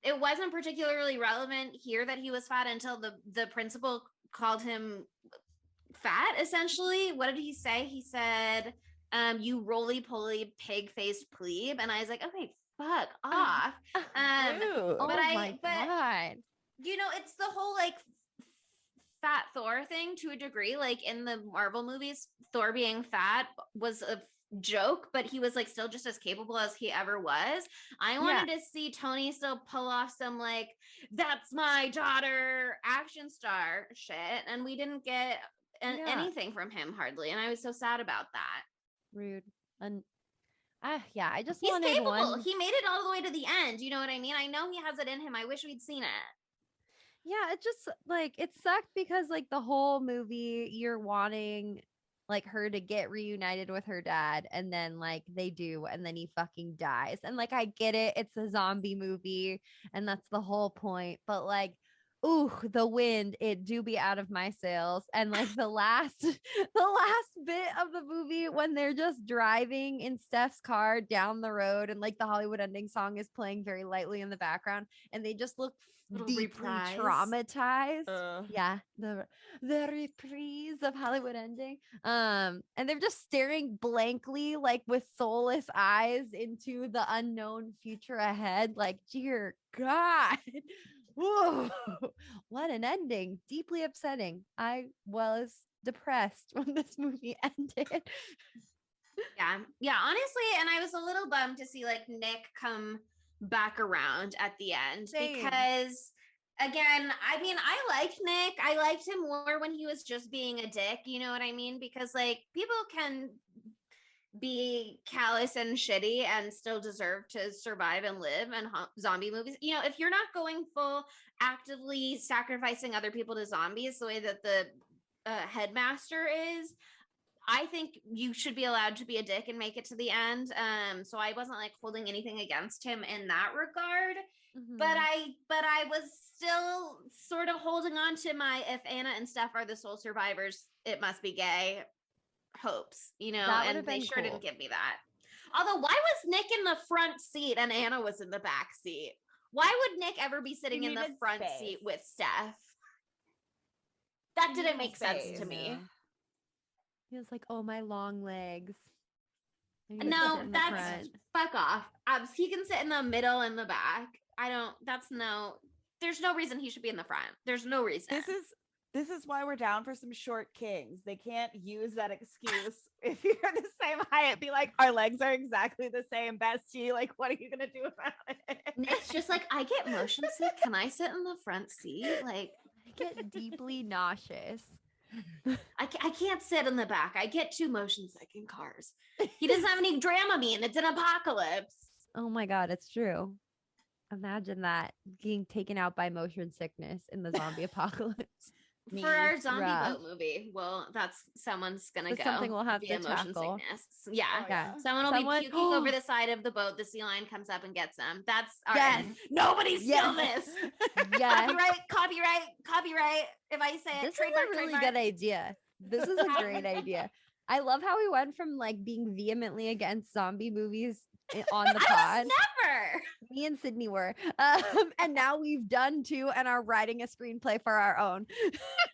Speaker 6: it wasn't particularly relevant here that he was fat until the principal called him fat, essentially. What did he say? He said, you roly-poly pig-faced plebe. And I was like, okay, fuck off.
Speaker 5: Oh my God.
Speaker 6: You know, it's the whole like fat Thor thing to a degree. Like in the Marvel movies, Thor being fat was a joke, but he was like still just as capable as he ever was. I wanted to see Tony still pull off some like, that's my daughter action star shit. And we didn't get anything from him hardly. And I was so sad about that.
Speaker 5: Rude. And I just
Speaker 6: He's
Speaker 5: wanted
Speaker 6: capable.
Speaker 5: one.
Speaker 6: He made it all the way to the end. You know what I mean? I know he has it in him. I wish we'd seen it.
Speaker 5: Yeah, it just like it sucked because like the whole movie you're wanting like her to get reunited with her dad and then like they do and then he fucking dies. And like I get it, it's a zombie movie and that's the whole point, but like ooh, the wind, it do be out of my sails. And like the last bit of the movie when they're just driving in Steph's car down the road and like the Hollywood ending song is playing very lightly in the background and they just look deeply traumatized. Yeah, the reprise of Hollywood ending. And they're just staring blankly, like with soulless eyes into the unknown future ahead. Like, dear God. Whoa, what an ending. Deeply upsetting. I was depressed when this movie ended.
Speaker 6: Yeah, honestly, and I was a little bummed to see like Nick come back around at the end. Same. Because again, I mean, I liked Nick. I liked him more when he was just being a dick, you know what I mean? Because like people can be callous and shitty and still deserve to survive and live in zombie movies. You know, if you're not going full actively sacrificing other people to zombies the way that the headmaster is, I think you should be allowed to be a dick and make it to the end. So I wasn't like holding anything against him in that regard. But I was still sort of holding on to my, if Anna and Steph are the sole survivors, it must be gay hopes, you know, and they sure didn't give me that. Although why was Nick in the front seat and Anna was in the back seat? Why would Nick ever be sitting in the front seat with Steph? That didn't make sense to me.
Speaker 5: He was like, oh, my long legs.
Speaker 6: No, that's fuck off. He can sit in the middle and the back. There's no reason he should be in the front. There's no reason.
Speaker 4: This is why we're down for some short kings. They can't use that excuse. If you're the same height, be like, our legs are exactly the same, bestie. Like, what are you gonna do about it?
Speaker 6: It's just like, I get motion sick. Can I sit in the front seat? Like,
Speaker 5: I get deeply nauseous.
Speaker 6: I can't sit in the back. I get too motion sick in cars. He doesn't have any Dramamine. It's an apocalypse.
Speaker 5: Oh my God, it's true. Imagine that being taken out by motion sickness in the zombie apocalypse.
Speaker 4: Me.
Speaker 6: for our zombie
Speaker 5: rough.
Speaker 6: boat movie. Well, someone's gonna
Speaker 5: That's
Speaker 6: go.
Speaker 5: something we'll have
Speaker 6: via
Speaker 5: to
Speaker 6: motion
Speaker 5: tackle.
Speaker 6: sickness. Yeah.
Speaker 4: Oh,
Speaker 5: Yeah.
Speaker 6: Someone will
Speaker 5: Someone-
Speaker 6: be puking over the side of the boat. The sea lion comes up and gets them. That's our
Speaker 5: Yes.
Speaker 6: end. Nobody steal
Speaker 5: Yes.
Speaker 6: this.
Speaker 5: Yes.
Speaker 6: Copyright. If I say it,
Speaker 5: This is
Speaker 6: trademark,
Speaker 5: a really
Speaker 6: trademark.
Speaker 5: good idea. This is a great idea. I love how we went from like being vehemently against zombie movies on the pod.
Speaker 6: Never.
Speaker 5: Me and Sydney were. And now we've done two and are writing a screenplay for our own.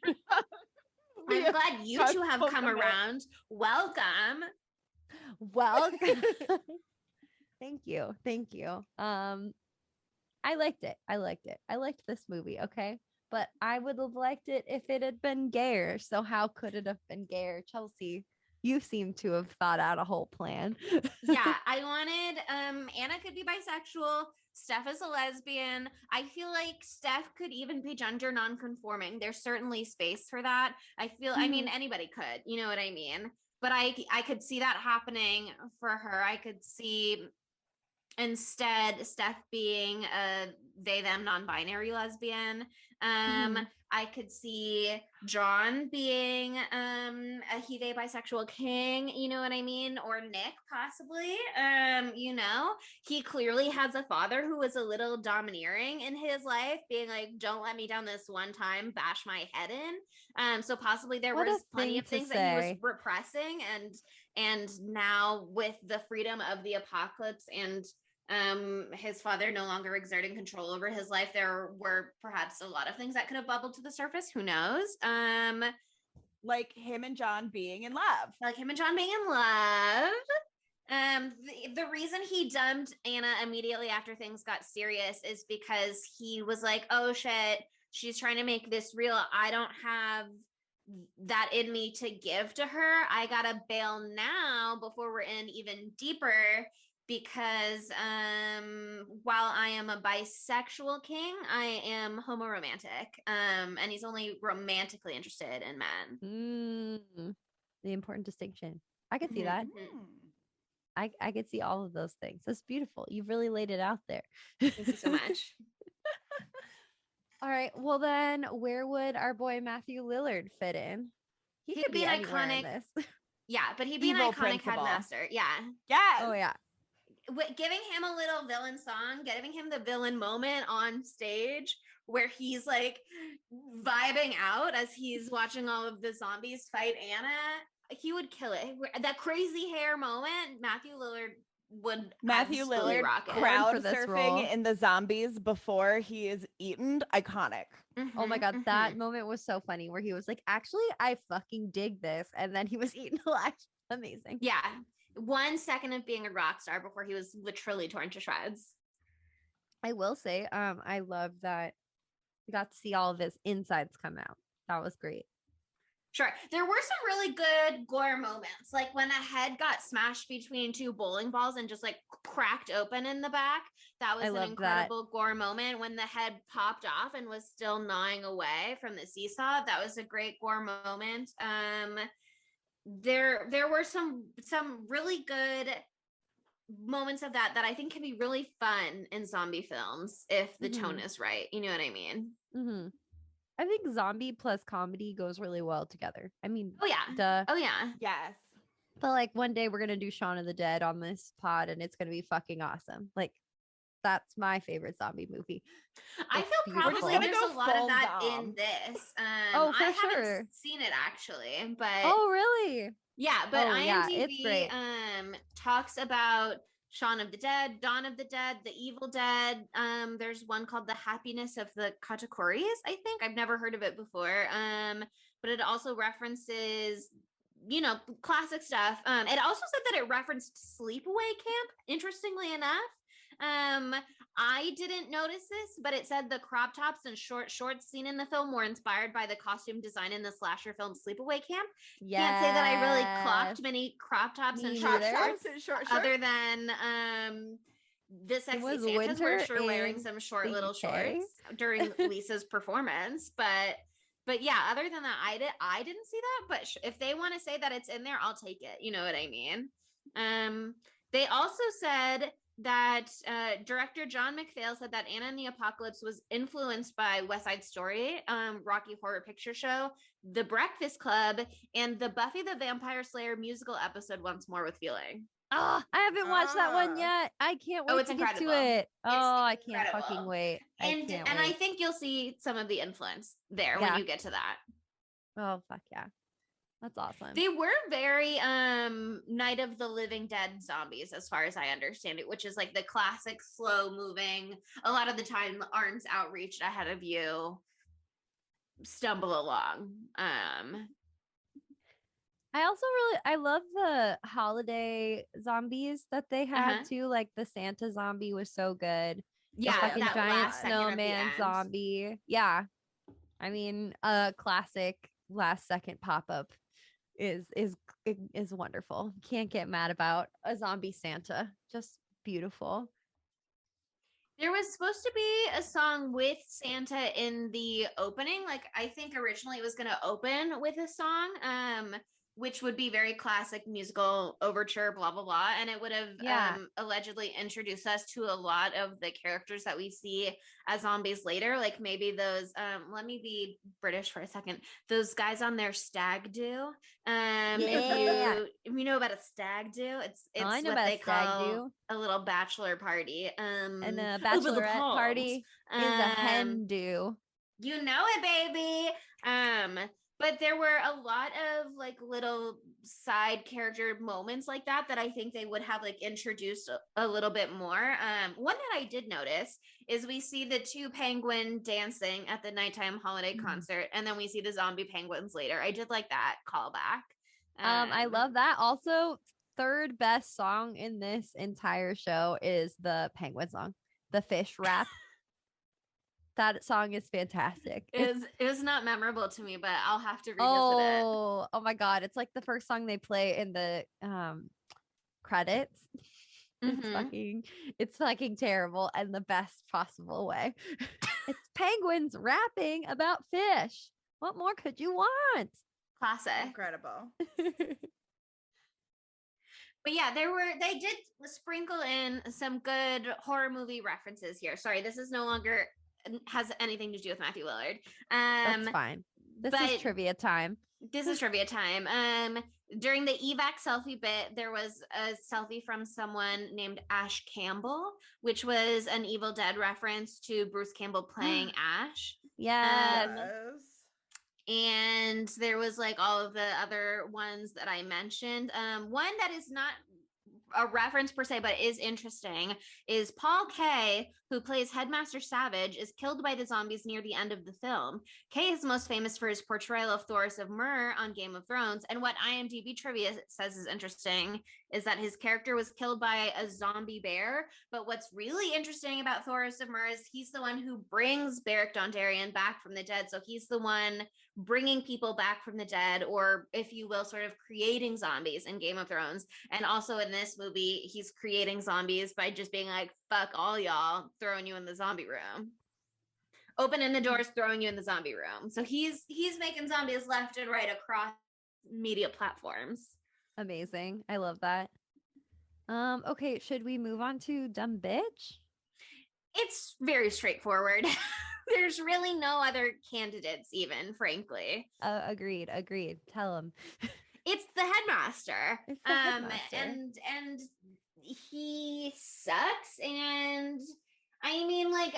Speaker 6: I'm glad you two have
Speaker 4: Fuck
Speaker 6: come
Speaker 4: a minute.
Speaker 6: around. Welcome.
Speaker 5: Well, thank you. Thank you. I liked it. I liked this movie, okay? But I would have liked it if it had been gayer. So how could it have been gayer? Chelsea, you seem to have thought out a whole plan.
Speaker 6: Yeah, I wanted Anna could be bisexual. Steph is a lesbian. I feel like Steph could even be gender nonconforming. There's certainly space for that. I mean, anybody could, you know what I mean? But I could see that happening for her. I could see instead Steph being a they them non-binary lesbian. I could see John being a he they bisexual king, you know what I mean, or Nick possibly. He clearly has a father who was a little domineering in his life, being like, don't let me down this one time, bash my head in. So possibly there
Speaker 5: What a
Speaker 6: was plenty
Speaker 5: thing
Speaker 6: of
Speaker 5: to
Speaker 6: things that he was
Speaker 5: say.
Speaker 6: repressing, and now with the freedom of the apocalypse and his father no longer exerting control over his life, there were perhaps a lot of things that could have bubbled to the surface. Who knows?
Speaker 4: Like him and John being in love.
Speaker 6: Like him and John being in love. The reason he dumped Anna immediately after things got serious is because he was like, oh shit, she's trying to make this real. I don't have that in me to give to her. I gotta bail now before we're in even deeper, because while I am a bisexual king, I am homoromantic. And he's only romantically interested in men.
Speaker 5: The important distinction. I could see that. I could see all of those things. That's beautiful. You've really laid it out there.
Speaker 6: Thank you so much.
Speaker 5: All right. Well, then, where would our boy Matthew Lillard fit in? He
Speaker 6: He'd
Speaker 5: could
Speaker 6: be
Speaker 5: be
Speaker 6: an
Speaker 5: anywhere in
Speaker 6: iconic-
Speaker 5: this.
Speaker 6: Yeah, but he'd be
Speaker 4: Evil
Speaker 6: an iconic
Speaker 4: principal.
Speaker 6: headmaster. Yeah.
Speaker 4: Yes.
Speaker 5: Oh yeah.
Speaker 6: Giving him a little villain song, giving him the villain moment on stage where he's like vibing out as he's watching all of the zombies fight Anna, he would kill it. That crazy hair moment, Matthew Lillard would
Speaker 4: Matthew
Speaker 6: absolutely
Speaker 4: Lillard
Speaker 6: rock it.
Speaker 4: crowd
Speaker 5: for this
Speaker 4: surfing
Speaker 5: role.
Speaker 4: in the zombies before he is eaten. Iconic.
Speaker 5: Oh my
Speaker 6: Mhm,
Speaker 5: god,
Speaker 6: mhm.
Speaker 5: that moment was so funny where he was like, actually, I fucking dig this. And then he was eaten alive. Amazing.
Speaker 6: Yeah. 1 second of being a rock star before he was literally torn to shreds.
Speaker 5: I will say, I love that we got to see all of his insides come out. That was great.
Speaker 6: Sure. There were some really good gore moments, like when a head got smashed between two bowling balls and just like cracked open in the back. That was
Speaker 5: I
Speaker 6: an
Speaker 5: loved
Speaker 6: incredible gore moment. When the head popped off and was still gnawing away from the seesaw, that was a great gore moment. There were some really good moments of that I think can be really fun in zombie films if the tone is right. You know what I mean?
Speaker 5: Mm-hmm. I think zombie plus comedy goes really well together. I mean,
Speaker 6: Oh yeah.
Speaker 5: duh.
Speaker 6: Oh yeah.
Speaker 4: Yes.
Speaker 5: But like one day we're gonna do Shaun of the Dead on this pod, and it's gonna be fucking awesome. Like that's my favorite zombie movie.
Speaker 6: I
Speaker 5: It's
Speaker 6: feel probably
Speaker 5: beautiful.
Speaker 4: We're just
Speaker 6: there's
Speaker 4: gonna
Speaker 6: a
Speaker 4: go
Speaker 6: lot of
Speaker 4: full
Speaker 6: that
Speaker 4: zom.
Speaker 6: in this.
Speaker 5: Oh, for
Speaker 6: I haven't
Speaker 5: sure.
Speaker 6: seen it actually, but
Speaker 5: Oh, really?
Speaker 6: yeah, but
Speaker 5: Oh, yeah, it's
Speaker 6: IMDb
Speaker 5: great.
Speaker 6: Talks about Shaun of the Dead, Dawn of the Dead, The Evil Dead. There's one called The Happiness of the Katakoris, I think. I've never heard of it before. But it also references, classic stuff. It also said that it referenced Sleepaway Camp, interestingly enough. I didn't notice this, but it said the crop tops and short shorts seen in the film were inspired by the costume design in the slasher film Sleepaway Camp.
Speaker 5: Yeah.
Speaker 6: Can't say that I really clocked many crop tops and
Speaker 5: Me
Speaker 6: short
Speaker 5: neither.
Speaker 6: shorts
Speaker 4: Short.
Speaker 6: other than the sexy
Speaker 5: was
Speaker 6: Santas were
Speaker 5: winter
Speaker 6: sure wearing
Speaker 5: in
Speaker 6: some short
Speaker 5: the
Speaker 6: little
Speaker 5: UK.
Speaker 6: shorts during Lisa's performance, but yeah, other than that, I didn't see that. But if they want to say that it's in there, I'll take it. You know what I mean? They also said that director John McPhail said that Anna and the Apocalypse was influenced by West Side Story, Rocky Horror Picture Show, The Breakfast Club, and the Buffy the Vampire Slayer musical episode Once More with Feeling.
Speaker 5: Oh, I haven't watched that one yet. I can't wait
Speaker 6: it's
Speaker 5: to
Speaker 6: incredible.
Speaker 5: get to it. Oh, I can't
Speaker 6: incredible.
Speaker 5: fucking wait.
Speaker 6: And
Speaker 5: I can't
Speaker 6: I
Speaker 5: wait.
Speaker 6: think you'll see some of the influence there
Speaker 5: Yeah.
Speaker 6: when you get to that.
Speaker 5: Oh, fuck yeah. That's awesome.
Speaker 6: They were very Night of the Living Dead zombies, as far as I understand it, which is like the classic slow moving. A lot of the time, the arms outreached ahead of you, stumble along.
Speaker 5: I love the holiday zombies that they had too. Like the Santa zombie was so good.
Speaker 6: Yeah,
Speaker 5: the fucking
Speaker 6: that
Speaker 5: giant
Speaker 6: last second at the
Speaker 5: snowman
Speaker 6: end.
Speaker 5: zombie. Yeah. I mean, a classic last second pop-up is wonderful. Can't get mad about a zombie Santa. Just beautiful.
Speaker 6: There was supposed to be a song with Santa in the opening. Like, I think originally it was going to open with a song, which would be very classic musical overture, blah, blah, blah. And it would have allegedly introduced us to a lot of the characters that we see as zombies later. Like maybe those, let me be British for a second. Those guys on their stag do. If you know about a stag do, it's
Speaker 5: I know
Speaker 6: what
Speaker 5: about
Speaker 6: they
Speaker 5: a stag
Speaker 6: call
Speaker 5: do.
Speaker 6: a little bachelor party.
Speaker 5: And a bachelorette party is a hen do.
Speaker 6: You know it, baby. But there were a lot of like little side character moments like that I think they would have like introduced a little bit more. One that I did notice is we see the two penguin dancing at the nighttime holiday concert, and then we see the zombie penguins later. I did like that callback.
Speaker 5: I love that. Also, third best song in this entire show is the penguin song, the fish rap. That song is fantastic.
Speaker 6: It was not memorable to me, but I'll have to revisit it.
Speaker 5: Oh my god, it's like the first song they play in the credits. It's fucking terrible in the best possible way. It's penguins rapping about fish. What more could you want?
Speaker 6: Classic.
Speaker 4: Incredible.
Speaker 6: But yeah, they did sprinkle in some good horror movie references here. Sorry, this is no longer has anything to do with Matthew Lillard.
Speaker 5: That's fine. This is trivia time.
Speaker 6: This is trivia time. During the evac selfie bit, there was a selfie from someone named Ash Campbell, which was an Evil Dead reference to Bruce Campbell playing Ash.
Speaker 5: Yes.
Speaker 6: And there was like all of the other ones that I mentioned. One that is not a reference per se, but is interesting, is Paul Kaye, who plays Headmaster Savage, is killed by the zombies near the end of the film. Kaye is most famous for his portrayal of Thoros of Myr on Game of Thrones, and what IMDb trivia says is interesting is that his character was killed by a zombie bear, but what's really interesting about Thoros of Myr is he's the one who brings Beric Dondarrion back from the dead, so he's the one bringing people back from the dead, or if you will, sort of creating zombies in Game of Thrones. And also in this movie, he's creating zombies by just being like, fuck all y'all, throwing you in the zombie room. Opening the doors, throwing you in the zombie room. So he's making zombies left and right across media platforms.
Speaker 5: Amazing. I love that. Okay, should we move on to Dumb Bitch?
Speaker 6: It's very straightforward. There's really no other candidates, even, frankly.
Speaker 5: Agreed. Tell him.
Speaker 6: It's the headmaster.
Speaker 5: It's the headmaster.
Speaker 6: And he sucks. And I mean, like,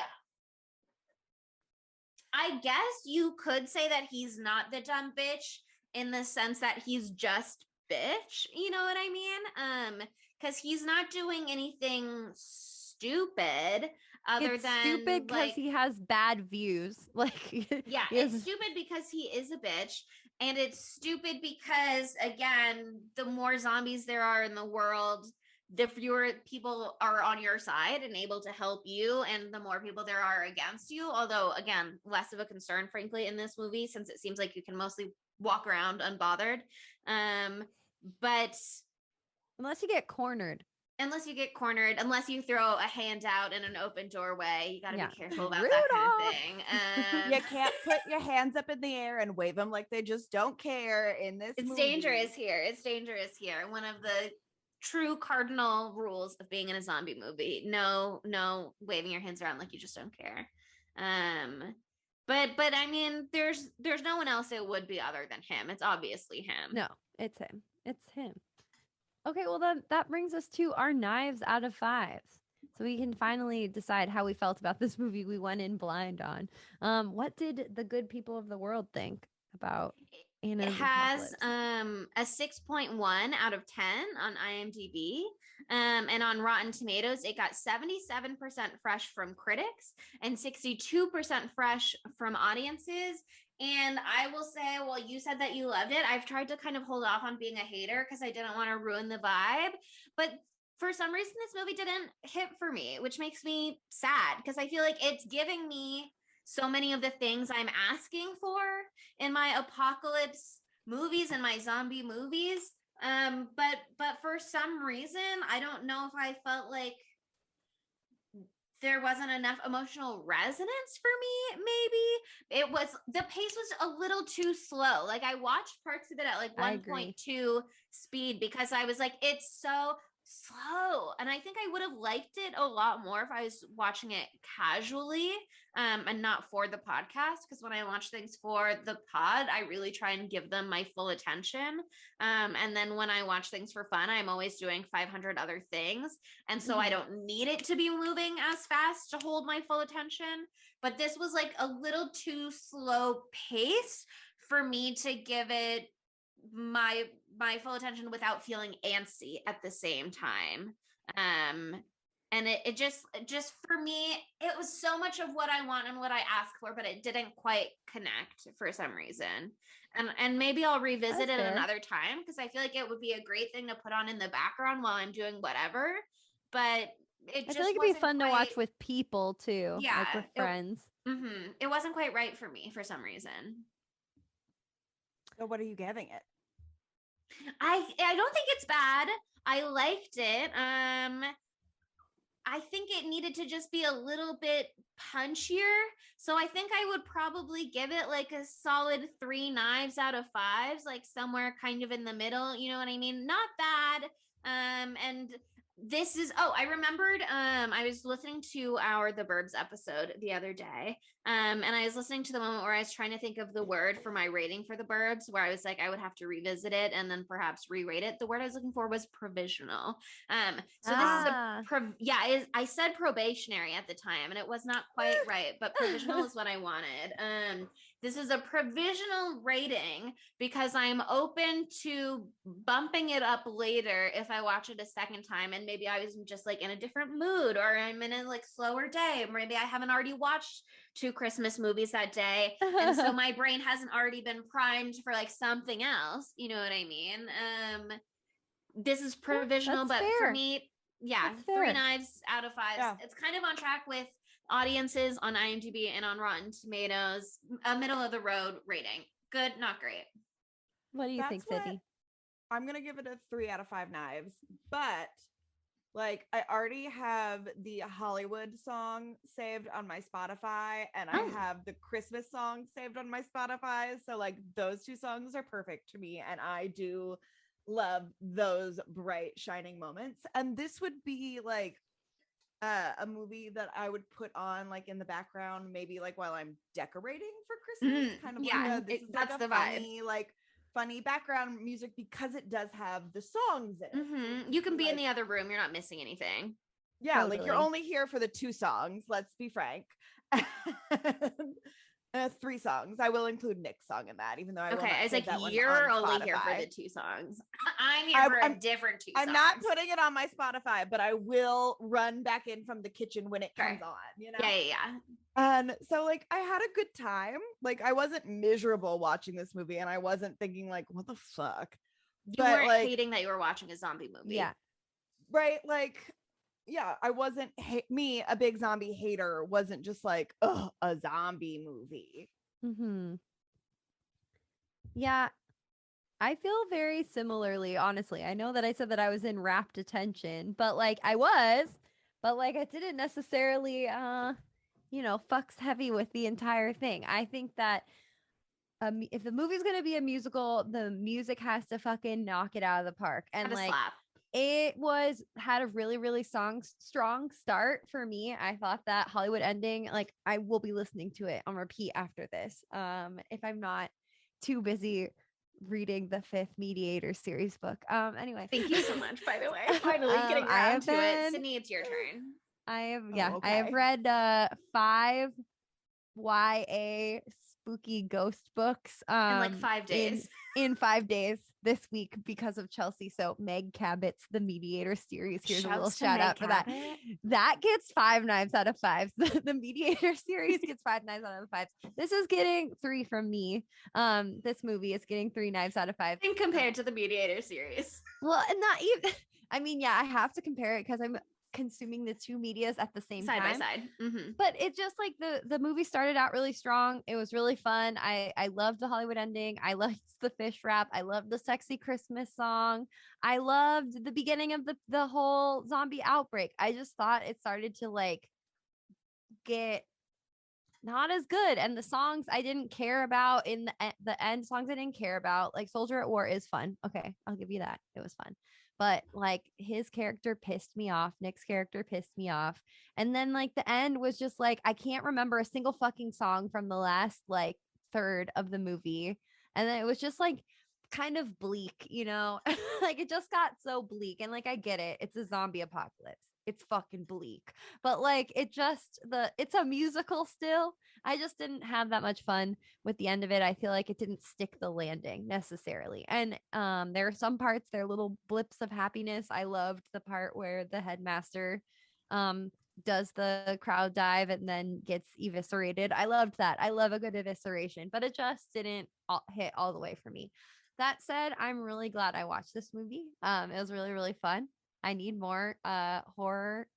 Speaker 6: I guess you could say that he's not the dumb bitch in the sense that he's just bitch. You know what I mean? Because he's not doing anything stupid. Other than
Speaker 5: stupid because he has bad views. Like,
Speaker 6: yeah, it's stupid because he is a bitch, and it's stupid because, again, the more zombies there are in the world, the fewer people are on your side and able to help you, and the more people there are against you. Although, again, less of a concern, frankly, in this movie, since it seems like you can mostly walk around unbothered. But
Speaker 5: unless you get cornered.
Speaker 6: Unless you throw a hand out in an open doorway, you got to be careful about
Speaker 5: Rudolph!
Speaker 6: that kind of thing.
Speaker 4: You can't put your hands up in the air and wave them like they just don't care in this
Speaker 6: It's
Speaker 4: movie.
Speaker 6: dangerous here. One of the true cardinal rules of being in a zombie movie. No waving your hands around like you just don't care. But I mean, there's no one else it would be other than him. It's obviously him.
Speaker 5: No, it's him. It's him. Okay, well then that brings us to our knives out of 5s. So we can finally decide how we felt about this movie we went in blind on. What did the good people of the world think about Anna's
Speaker 6: It has
Speaker 5: Apocalypse?
Speaker 6: a 6.1 out of 10 on IMDb. And on Rotten Tomatoes, it got 77% fresh from critics and 62% fresh from audiences. And I will say, well, you said that you loved it. I've tried to kind of hold off on being a hater because I didn't want to ruin the vibe. But for some reason, this movie didn't hit for me, which makes me sad because I feel like it's giving me so many of the things I'm asking for in my apocalypse movies and my zombie movies. But for some reason, I don't know if I felt like there wasn't enough emotional resonance for me. Maybe the pace was a little too slow. Like I watched parts of it at like 1.2 speed because I was like, it's so slow. And I think I would have liked it a lot more if I was watching it casually and not for the podcast. Because when I watch things for the pod, I really try and give them my full attention. And then when I watch things for fun, I'm always doing 500 other things. And so I don't need it to be moving as fast to hold my full attention. But this was like a little too slow pace for me to give it my full attention without feeling antsy at the same time. And it just for me, it was so much of what I want and what I asked for, but it didn't quite connect for some reason. And maybe I'll revisit it another time because I feel like it would be a great thing to put on in the background while I'm doing whatever. But I feel like it'd be
Speaker 5: fun to watch with people too, like with friends.
Speaker 6: It wasn't quite right for me for some reason.
Speaker 4: So what are you giving it?
Speaker 6: I don't think it's bad. I liked it. I think it needed to just be a little bit punchier. So I think I would probably give it like a solid 3 knives out of 5s, like somewhere kind of in the middle. You know what I mean? Not bad. And this is, I remembered, I was listening to our The Burbs episode the other day. And I was listening to the moment where I was trying to think of the word for my rating for The Burbs, where I was like, I would have to revisit it and then perhaps re-rate it. The word I was looking for was provisional. So this is I said probationary at the time and it was not quite right, but provisional is what I wanted. This is a provisional rating because I'm open to bumping it up later if I watch it a second time and maybe I was just like in a different mood or I'm in a like slower day. Maybe I haven't already watched 2 Christmas movies that day. And so my brain hasn't already been primed for like something else. You know what I mean? This is provisional, but for me, 3 knives out of 5. Yeah. It's kind of on track with audiences on IMDb and on Rotten Tomatoes, a middle of the road rating. Good, not great.
Speaker 5: What do you think, Sydney?
Speaker 4: I'm going to give it a 3 out of 5 knives, but like I already have the Hollywood song saved on my Spotify and I have the Christmas song saved on my Spotify. So like those 2 songs are perfect to me. And I do love those bright shining moments. And this would be like a movie that I would put on like in the background, maybe like while I'm decorating for Christmas. Kind of that's like the funny, like funny background music because it does have the songs in it.
Speaker 6: You can be in the other room. You're not missing anything.
Speaker 4: Yeah, totally. Like you're only here for the 2 songs. Let's be frank. 3 songs. I will include Nick's song in that, even though I was like,
Speaker 6: you're only here for the 2 songs. I'm here for a different 2 songs.
Speaker 4: I'm not putting it on my Spotify, but I will run back in from the kitchen when it comes on, you know?
Speaker 6: Yeah.
Speaker 4: And so like I had a good time. Like I wasn't miserable watching this movie and I wasn't thinking like, what the fuck?
Speaker 6: You weren't like, hating that you were watching a zombie movie.
Speaker 5: Yeah.
Speaker 4: Right. Like, yeah, I wasn't me, a big zombie hater, wasn't just like, oh, a zombie movie.
Speaker 5: Yeah, I feel very similarly, honestly. I know that I said that I was in rapt attention, but like I didn't necessarily, fucks heavy with the entire thing. I think that if the movie's going to be a musical, the music has to fucking knock it out of the park. And like, slap. It had a really, really strong start for me. I thought that Hollywood Ending, like I will be listening to it on repeat after this. If I'm not too busy reading the 5th Mediator series book. Anyway.
Speaker 6: Thank you so much, by the way. Finally getting around to it. Sydney, it's your turn.
Speaker 5: I
Speaker 4: Oh,
Speaker 5: have
Speaker 4: okay.
Speaker 5: read 5 YA spooky ghost books
Speaker 6: In like 5 days.
Speaker 5: in 5 days this week because of Chelsea. So Meg Cabot's The Mediator series. Here's a little
Speaker 6: Shouts to
Speaker 5: shout
Speaker 6: Meg
Speaker 5: out for that.
Speaker 6: Cabot.
Speaker 5: That gets 5 knives out of 5s. The Mediator series gets 5 knives out of 5s. This is getting 3 from me. This movie is getting 3 knives out of 5.
Speaker 6: And compared to the Mediator series.
Speaker 5: Well, and not even. I mean, yeah, I have to compare it because I'm consuming the 2 medias at the same
Speaker 6: Side
Speaker 5: time.
Speaker 6: by side. Mm-hmm.
Speaker 5: But it just like the movie started out really strong. It was really fun. I loved the Hollywood Ending. I loved the fish wrap. I loved the sexy Christmas song. I loved the beginning of the whole zombie outbreak. I just thought it started to like get not as good, and the songs I didn't care about in the end songs I didn't care about. Like Soldier at War is fun. Okay, I'll give you that. It was fun. But like his character pissed me off. Nick's character pissed me off. And then like the end was just like I can't remember a single fucking song from the last like third of the movie. And then it was just like kind of bleak, you know? Like it just got so bleak. And like I get it. It's a zombie apocalypse. It's fucking bleak. But like it's a musical still. I just didn't have that much fun with the end of it. I feel like it didn't stick the landing necessarily. And there are some parts, there are little blips of happiness. I loved the part where the headmaster does the crowd dive and then gets eviscerated. I loved that. I love a good evisceration, but it just didn't hit all the way for me. That said, I'm really glad I watched this movie. It was really, really fun. I need more horror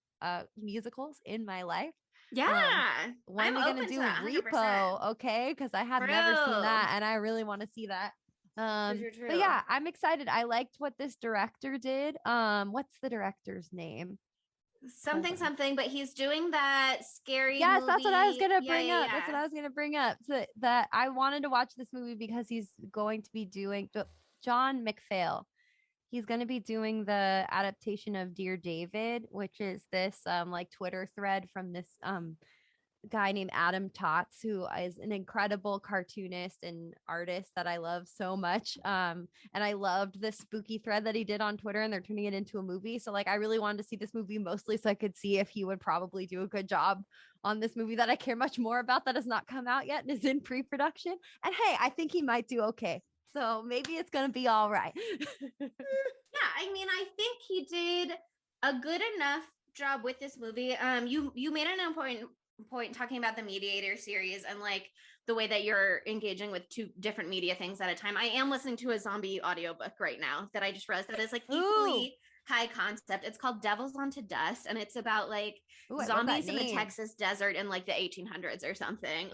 Speaker 5: musicals in my life.
Speaker 6: Yeah.
Speaker 5: When
Speaker 6: I'm
Speaker 5: are we gonna
Speaker 6: open to
Speaker 5: do
Speaker 6: that, 100%.
Speaker 5: Repo? Okay, because I have never seen
Speaker 6: True.
Speaker 5: that, and I really want to see that.
Speaker 6: True.
Speaker 5: But yeah, I'm excited. I liked what this director did. What's the director's name?
Speaker 6: Something, but he's doing that scary
Speaker 5: Yes,
Speaker 6: movie.
Speaker 5: that's what I was gonna bring
Speaker 6: Yeah,
Speaker 5: up. That's what I was gonna bring up. So that I wanted to watch this movie because he's going to be doing John McPhail. He's going to be doing the adaptation of Dear David, which is this like Twitter thread from this guy named Adam Tots, who is an incredible cartoonist and artist that I love so much. And I loved this spooky thread that he did on Twitter, and they're turning it into a movie. So like I really wanted to see this movie mostly so I could see if he would probably do a good job on this movie that I care much more about that has not come out yet and is in pre-production. And hey, I think he might do okay. So maybe it's going to be all right.
Speaker 6: Yeah, I mean, I think he did a good enough job with this movie. You made an important point talking about the Mediator series and like the way that you're engaging with 2 different media things at a time. I am listening to a zombie audiobook right now that I just realized that is like equally high concept. It's called Devils Onto Dust, and it's about like zombies in the Texas desert in like the 1800s or something.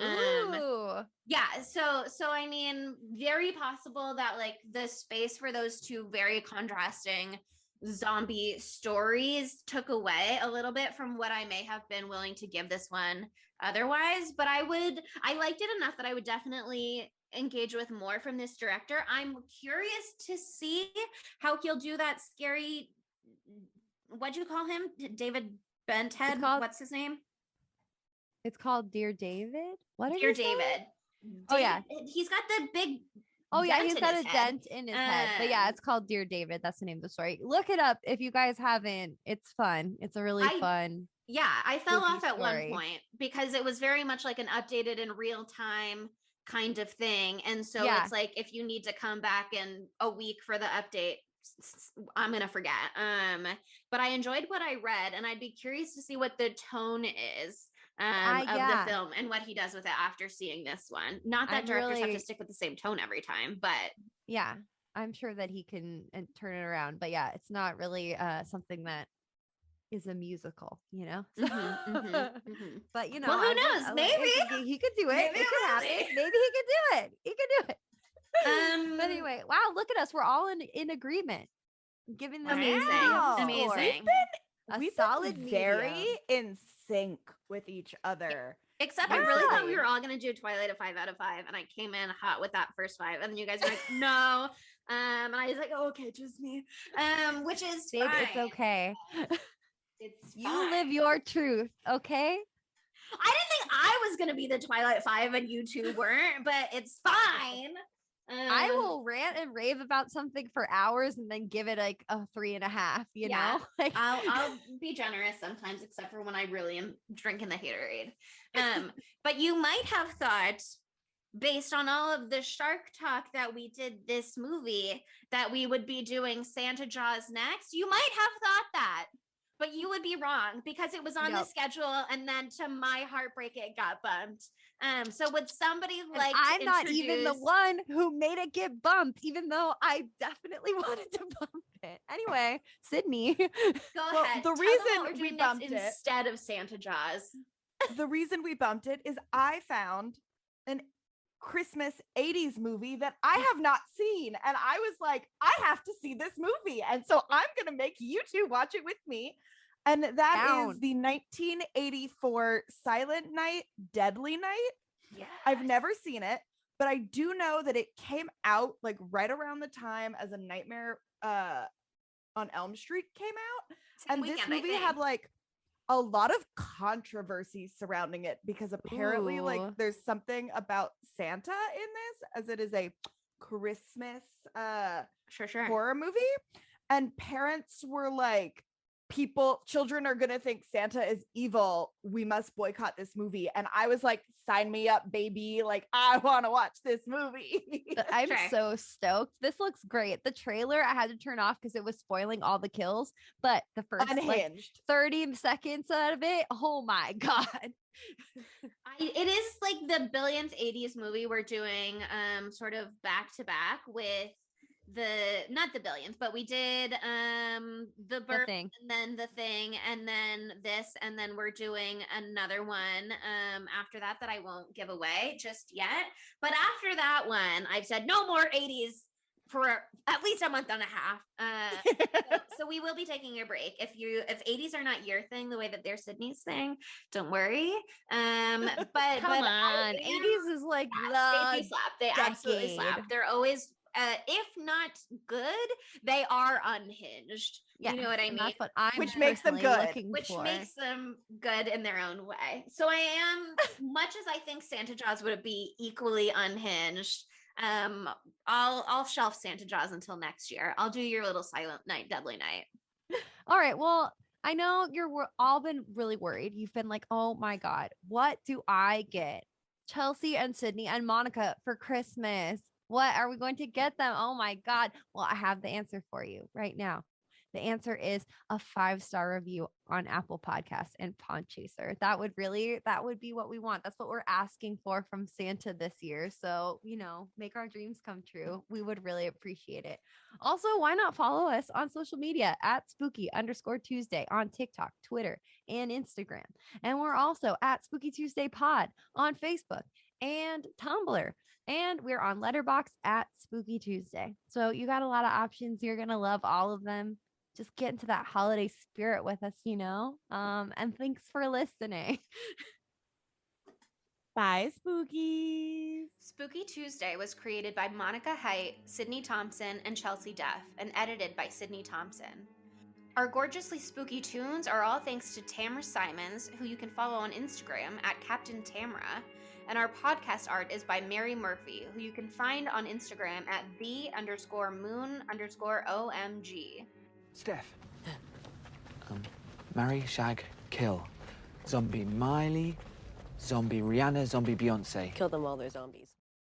Speaker 6: Yeah, so I mean, very possible that like the space for those 2 very contrasting zombie stories took away a little bit from what I may have been willing to give this one otherwise, but I liked it enough that I would definitely engage with more from this director. I'm curious to see how he'll do that scary, what'd you call him? David Benthead? What's his name?
Speaker 5: It's called Dear David? What
Speaker 6: Dear David.
Speaker 5: Oh yeah.
Speaker 6: He's got the big
Speaker 5: he's got a dent in his head. But yeah, it's called Dear David. That's the name of the story. Look it up if you guys haven't. It's fun. It's a really fun.
Speaker 6: Yeah, I fell off at one point because it was very much like an updated in real time kind of thing. And so it's like if you need to come back in a week for the update, I'm gonna forget. But I enjoyed what I read, and I'd be curious to see what the tone is of the film and what he does with it after seeing this one. Not that directors have to stick with the same tone every time, but
Speaker 5: yeah, I'm sure that he can turn it around. But yeah, it's not really something that is a musical, you know. But you know,
Speaker 6: well, who knows? Maybe
Speaker 5: he could do it. Maybe it could happen. Maybe he could do it. He could do it. But anyway, wow, look at us. We're all in agreement. Giving this
Speaker 6: amazing.
Speaker 4: We've
Speaker 5: solid
Speaker 4: been very in sync with each other.
Speaker 6: Except I really thought we were all going to do Twilight a 5 out of 5, and I came in hot with that first 5, and then you guys were like, no, And I was like, oh, okay, just me. Which is
Speaker 5: Babe,
Speaker 6: fine.
Speaker 5: it's okay.
Speaker 6: It's
Speaker 5: You
Speaker 6: fine.
Speaker 5: live your truth, okay?
Speaker 6: I didn't think I was gonna be the Twilight Five and you two weren't, but it's fine.
Speaker 5: I will rant and rave about something for hours and then give it like a 3.5, you know? Like
Speaker 6: I'll be generous sometimes, except for when I really am drinking the Haterade. But you might have thought, based on all of the Shark Talk that we did this movie, that we would be doing Santa Jaws next. You might have thought that, but you would be wrong because it was on the schedule, and then to my heartbreak, it got bumped. So would somebody like?
Speaker 5: I'm not even the one who made it get bumped, even though I definitely wanted to bump it. Anyway, Sydney.
Speaker 6: Go
Speaker 4: Well,
Speaker 6: ahead.
Speaker 4: the
Speaker 6: Tell them
Speaker 4: reason
Speaker 6: what we're
Speaker 4: we
Speaker 6: doing
Speaker 4: bumped
Speaker 6: next
Speaker 4: it-
Speaker 6: instead of Santa Jaws.
Speaker 4: The reason we bumped it is I found an Christmas 80s movie that I have not seen. And I was like, I have to see this movie. And so I'm going to make you two watch it with me. And that is the 1984 Silent Night, Deadly Night.
Speaker 6: Yeah.
Speaker 4: I've never seen it, but I do know that it came out like right around the time as A Nightmare on Elm Street came out. And this movie had like a lot of controversy surrounding it because apparently like there's something about Santa in this, as it is a Christmas horror movie, and parents were like, children are gonna think Santa is evil, we must boycott this movie. And I was like, sign me up, baby, like I want to watch this movie.
Speaker 5: I'm so stoked. This looks great. The trailer I had to turn off because it was spoiling all the kills, but the first like 30 seconds out of it, oh my god.
Speaker 6: It is like the billionth 80s movie we're doing sort of back to back with not the billionth, but we did the Thing, and then the Thing, and then this, and then we're doing another one after that I won't give away just yet. But after that one, I've said no more 80s for at least a month and a half. So we will be taking a break. If 80s are not your thing, the way that they're Sydney's thing, don't worry. But
Speaker 5: come on, 80s is like
Speaker 6: they slap. They absolutely slap. They're always if not good, they are unhinged.
Speaker 5: Yeah,
Speaker 6: you know what I mean?
Speaker 5: That's what I'm
Speaker 4: which makes them good.
Speaker 6: Which makes them good in their own way. So I am, much as I think Santa Jaws would be equally unhinged, I'll shelf Santa Jaws until next year. I'll do your little Silent Night, Deadly Night.
Speaker 5: All right. Well, I know you're all been really worried. You've been like, oh my God, what do I get Chelsea and Sydney and Monica for Christmas? What are we going to get them? Oh my God. Well, I have the answer for you right now. The answer is a 5-star review on Apple Podcasts and Podchaser. That would be what we want. That's what we're asking for from Santa this year. So, make our dreams come true. We would really appreciate it. Also, why not follow us on social media at spooky_Tuesday on TikTok, Twitter, and Instagram. And we're also at Spooky Tuesday Pod on Facebook and Tumblr. And we're on Letterboxd at Spooky Tuesday. So you got a lot of options. You're going to love all of them. Just get into that holiday spirit with us, and thanks for listening.
Speaker 4: Bye, Spookies.
Speaker 6: Spooky Tuesday was created by Monica Haidt, Sydney Thompson, and Chelsea Duff, and edited by Sydney Thompson. Our gorgeously spooky tunes are all thanks to Tamra Simons, who you can follow on Instagram at Captain Tamra. And our podcast art is by Mary Murphy, who you can find on Instagram at the_moon_OMG.
Speaker 2: Steph. Marry, shag, kill. Zombie Miley, zombie Rihanna, zombie Beyonce.
Speaker 3: Kill them while they're zombies.